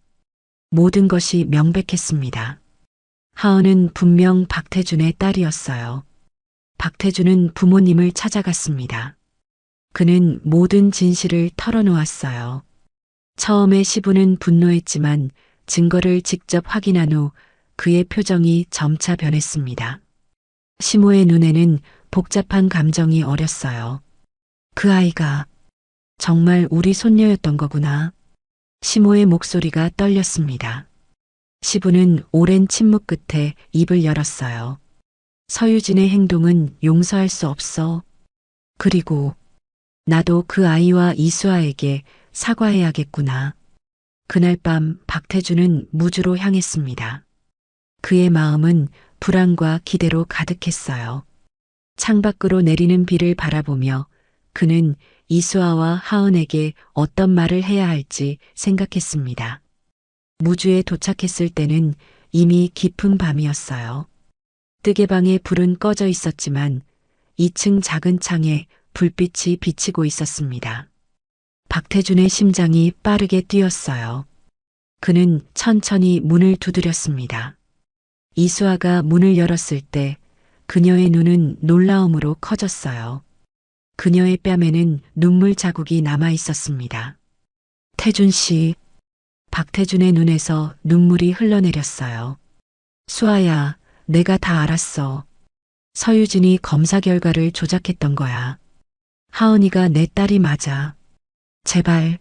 모든 것이 명백했습니다. 하은은 분명 박태준의 딸이었어요. 박태준은 부모님을 찾아갔습니다. 그는 모든 진실을 털어놓았어요. 처음에 시부는 분노했지만 증거를 직접 확인한 후 그의 표정이 점차 변했습니다. 시모의 눈에는 복잡한 감정이 어렸어요. 그 아이가 정말 우리 손녀였던 거구나. 시모의 목소리가 떨렸습니다. 시부는 오랜 침묵 끝에 입을 열었어요. 서유진의 행동은 용서할 수 없어. 그리고 나도 그 아이와 이수아에게 사과해야겠구나. 그날 밤 박태준은 무주로 향했습니다. 그의 마음은 불안과 기대로 가득했어요. 창밖으로 내리는 비를 바라보며 그는 이수아와 하은에게 어떤 말을 해야 할지 생각했습니다. 무주에 도착했을 때는 이미 깊은 밤이었어요. 뜨개방의 불은 꺼져 있었지만 2층 작은 창에 불빛이 비치고 있었습니다. 박태준의 심장이 빠르게 뛰었어요. 그는 천천히 문을 두드렸습니다. 이수아가 문을 열었을 때 그녀의 눈은 놀라움으로 커졌어요. 그녀의 뺨에는 눈물 자국이 남아 있었습니다. 태준 씨, 박태준의 눈에서 눈물이 흘러내렸어요. 수아야, 내가 다 알았어. 서유진이 검사 결과를 조작했던 거야. 하은이가 내 딸이 맞아. 제발,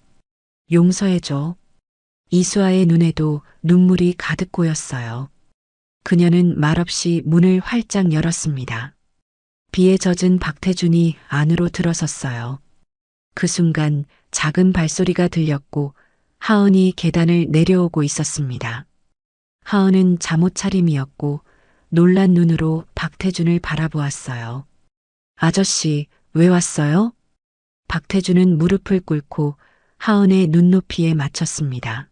용서해줘. 이수아의 눈에도 눈물이 가득 고였어요. 그녀는 말없이 문을 활짝 열었습니다. 비에 젖은 박태준이 안으로 들어섰어요. 그 순간 작은 발소리가 들렸고 하은이 계단을 내려오고 있었습니다. 하은은 잠옷 차림이었고 놀란 눈으로 박태준을 바라보았어요. 아저씨, 왜 왔어요? 박태준은 무릎을 꿇고 하은의 눈높이에 맞췄습니다.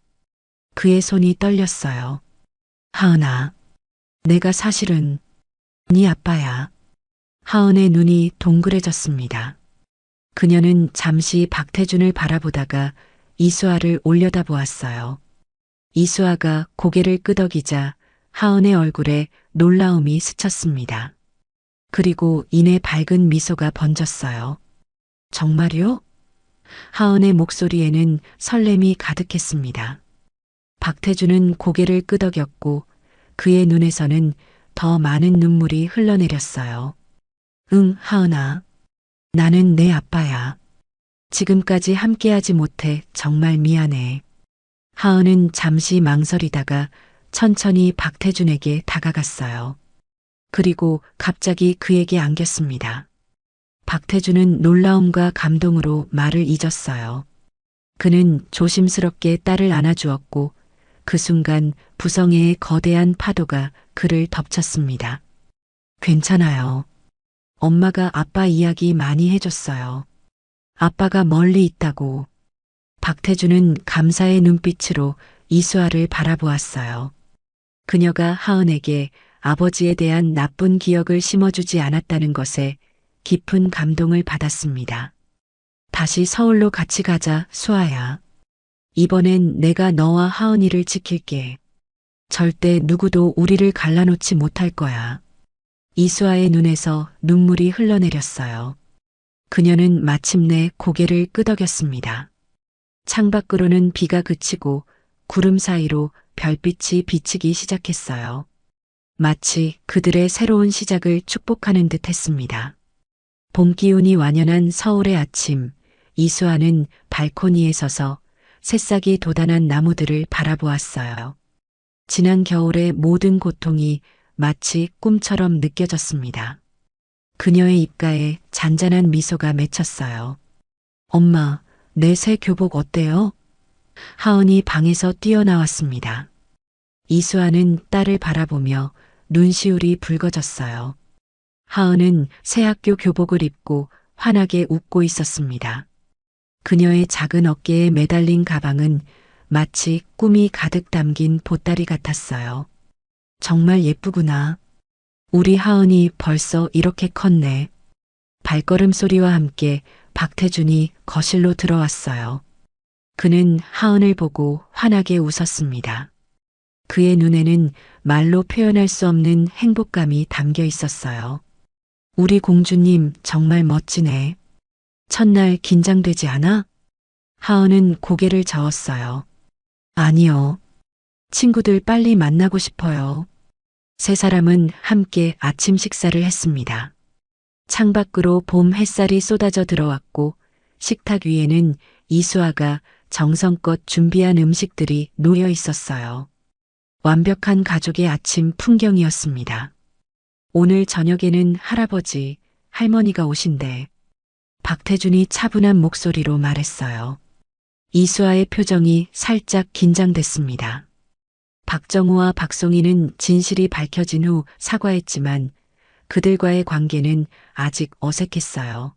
그의 손이 떨렸어요. 하은아, 내가 사실은 네 아빠야. 하은의 눈이 동그래졌습니다. 그녀는 잠시 박태준을 바라보다가 이수아를 올려다보았어요. 이수아가 고개를 끄덕이자 하은의 얼굴에 놀라움이 스쳤습니다. 그리고 이내 밝은 미소가 번졌어요. 정말요? 하은의 목소리에는 설렘이 가득했습니다. 박태준은 고개를 끄덕였고 그의 눈에서는 더 많은 눈물이 흘러내렸어요. 응, 하은아. 나는 내 아빠야. 지금까지 함께하지 못해 정말 미안해. 하은은 잠시 망설이다가 천천히 박태준에게 다가갔어요. 그리고 갑자기 그에게 안겼습니다. 박태준은 놀라움과 감동으로 말을 잊었어요. 그는 조심스럽게 딸을 안아주었고 그 순간 부성애의 거대한 파도가 그를 덮쳤습니다. 괜찮아요. 엄마가 아빠 이야기 많이 해줬어요. 아빠가 멀리 있다고. 박태준은 감사의 눈빛으로 이수아를 바라보았어요. 그녀가 하은에게 아버지에 대한 나쁜 기억을 심어주지 않았다는 것에 깊은 감동을 받았습니다. 다시 서울로 같이 가자, 수아야. 이번엔 내가 너와 하은이를 지킬게. 절대 누구도 우리를 갈라놓지 못할 거야. 이수아의 눈에서 눈물이 흘러내렸어요. 그녀는 마침내 고개를 끄덕였습니다. 창밖으로는 비가 그치고 구름 사이로 별빛이 비치기 시작했어요. 마치 그들의 새로운 시작을 축복하는 듯 했습니다. 봄 기운이 완연한 서울의 아침, 이수아는 발코니에 서서 새싹이 돋아난 나무들을 바라보았어요. 지난 겨울의 모든 고통이 마치 꿈처럼 느껴졌습니다. 그녀의 입가에 잔잔한 미소가 맺혔어요. 엄마, 내 새 교복 어때요? 하은이 방에서 뛰어나왔습니다. 이수아는 딸을 바라보며 눈시울이 붉어졌어요. 하은은 새 학교 교복을 입고 환하게 웃고 있었습니다. 그녀의 작은 어깨에 매달린 가방은 마치 꿈이 가득 담긴 보따리 같았어요. 정말 예쁘구나. 우리 하은이 벌써 이렇게 컸네. 발걸음 소리와 함께 박태준이 거실로 들어왔어요. 그는 하은을 보고 환하게 웃었습니다. 그의 눈에는 말로 표현할 수 없는 행복감이 담겨 있었어요. 우리 공주님 정말 멋지네. 첫날 긴장되지 않아? 하은은 고개를 저었어요. 아니요. 친구들 빨리 만나고 싶어요. 세 사람은 함께 아침 식사를 했습니다. 창밖으로 봄 햇살이 쏟아져 들어왔고 식탁 위에는 이수아가 정성껏 준비한 음식들이 놓여 있었어요. 완벽한 가족의 아침 풍경이었습니다. 오늘 저녁에는 할아버지, 할머니가 오신대. 박태준이 차분한 목소리로 말했어요. 이수아의 표정이 살짝 긴장됐습니다. 박정우와 박송이는 진실이 밝혀진 후 사과했지만 그들과의 관계는 아직 어색했어요.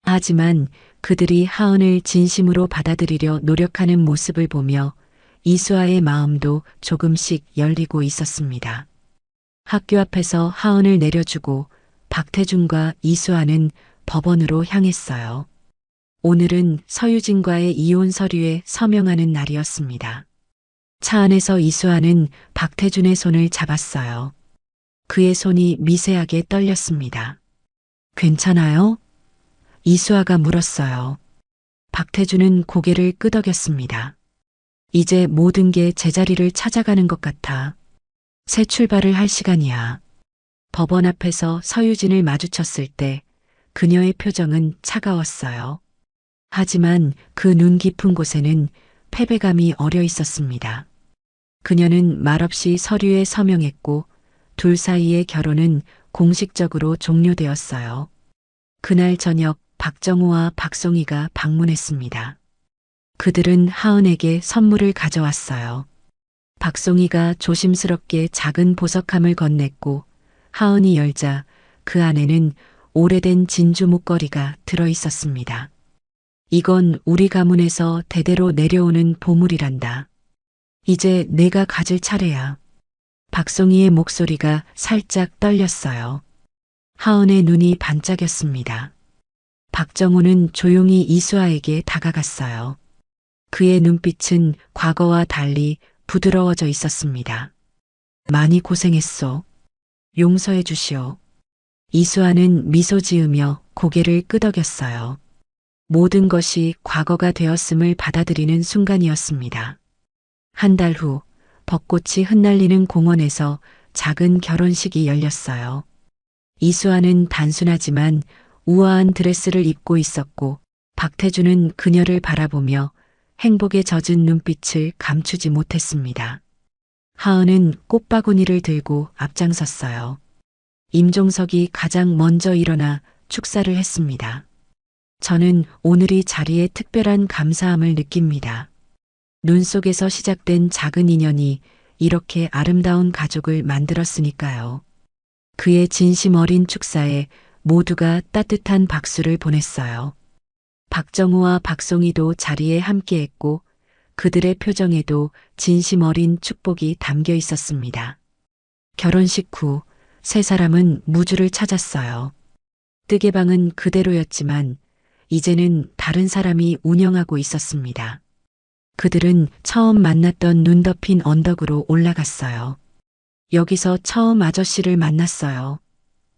하지만 그들이 하은을 진심으로 받아들이려 노력하는 모습을 보며 이수아의 마음도 조금씩 열리고 있었습니다. 학교 앞에서 하은을 내려주고 박태준과 이수아는 법원으로 향했어요. 오늘은 서유진과의 이혼 서류에 서명하는 날이었습니다. 차 안에서 이수아는 박태준의 손을 잡았어요. 그의 손이 미세하게 떨렸습니다. 괜찮아요? 이수아가 물었어요. 박태준은 고개를 끄덕였습니다. 이제 모든 게 제자리를 찾아가는 것 같아. 새 출발을 할 시간이야. 법원 앞에서 서유진을 마주쳤을 때 그녀의 표정은 차가웠어요. 하지만 그 눈 깊은 곳에는 패배감이 어려 있었습니다. 그녀는 말없이 서류에 서명했고 둘 사이의 결혼은 공식적으로 종료되었어요. 그날 저녁 박정우와 박송이가 방문했습니다. 그들은 하은에게 선물을 가져왔어요. 박송이가 조심스럽게 작은 보석함을 건넸고 하은이 열자 그 안에는 오래된 진주 목걸이가 들어 있었습니다. 이건 우리 가문에서 대대로 내려오는 보물이란다. 이제 내가 가질 차례야. 박송이의 목소리가 살짝 떨렸어요. 하은의 눈이 반짝였습니다. 박정우는 조용히 이수아에게 다가갔어요. 그의 눈빛은 과거와 달리 부드러워져 있었습니다. 많이 고생했소. 용서해 주시오. 이수아는 미소 지으며 고개를 끄덕였어요. 모든 것이 과거가 되었음을 받아들이는 순간이었습니다. 한 달 후 벚꽃이 흩날리는 공원에서 작은 결혼식이 열렸어요. 이수아는 단순하지만 우아한 드레스를 입고 있었고 박태준은 그녀를 바라보며 행복에 젖은 눈빛을 감추지 못했습니다. 하은은 꽃바구니를 들고 앞장섰어요. 임종석이 가장 먼저 일어나 축사를 했습니다. 저는 오늘 이 자리에 특별한 감사함을 느낍니다. 눈 속에서 시작된 작은 인연이 이렇게 아름다운 가족을 만들었으니까요. 그의 진심 어린 축사에 모두가 따뜻한 박수를 보냈어요. 박정우와 박송이도 자리에 함께했고 그들의 표정에도 진심 어린 축복이 담겨 있었습니다. 결혼식 후 세 사람은 무주를 찾았어요. 뜨개방은 그대로였지만 이제는 다른 사람이 운영하고 있었습니다. 그들은 처음 만났던 눈 덮인 언덕으로 올라갔어요. 여기서 처음 아저씨를 만났어요.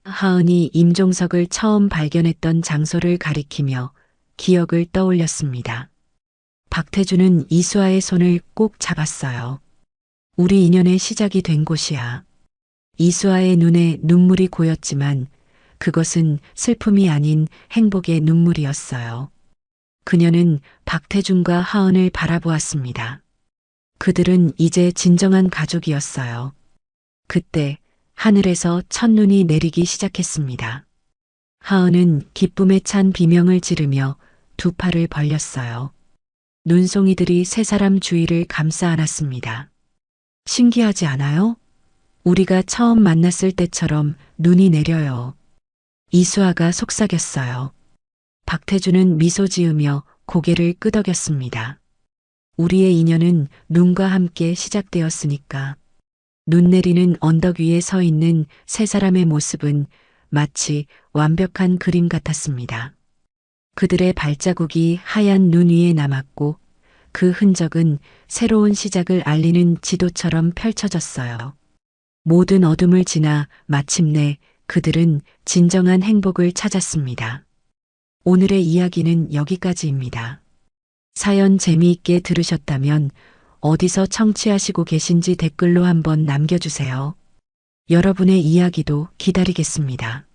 하은이 임종석을 처음 발견했던 장소를 가리키며 기억을 떠올렸습니다. 박태준은 이수아의 손을 꼭 잡았어요. 우리 인연의 시작이 된 곳이야. 이수아의 눈에 눈물이 고였지만 그것은 슬픔이 아닌 행복의 눈물이었어요. 그녀는 박태준과 하은을 바라보았습니다. 그들은 이제 진정한 가족이었어요. 그때 하늘에서 첫눈이 내리기 시작했습니다. 하은은 기쁨에 찬 비명을 지르며 두 팔을 벌렸어요. 눈송이들이 세 사람 주위를 감싸 안았습니다. 신기하지 않아요? 우리가 처음 만났을 때처럼 눈이 내려요. 이수아가 속삭였어요. 박태준은 미소 지으며 고개를 끄덕였습니다. 우리의 인연은 눈과 함께 시작되었으니까. 눈 내리는 언덕 위에 서 있는 세 사람의 모습은 마치 완벽한 그림 같았습니다. 그들의 발자국이 하얀 눈 위에 남았고 그 흔적은 새로운 시작을 알리는 지도처럼 펼쳐졌어요. 모든 어둠을 지나 마침내 그들은 진정한 행복을 찾았습니다. 오늘의 이야기는 여기까지입니다. 사연 재미있게 들으셨다면 어디서 청취하시고 계신지 댓글로 한번 남겨주세요. 여러분의 이야기도 기다리겠습니다.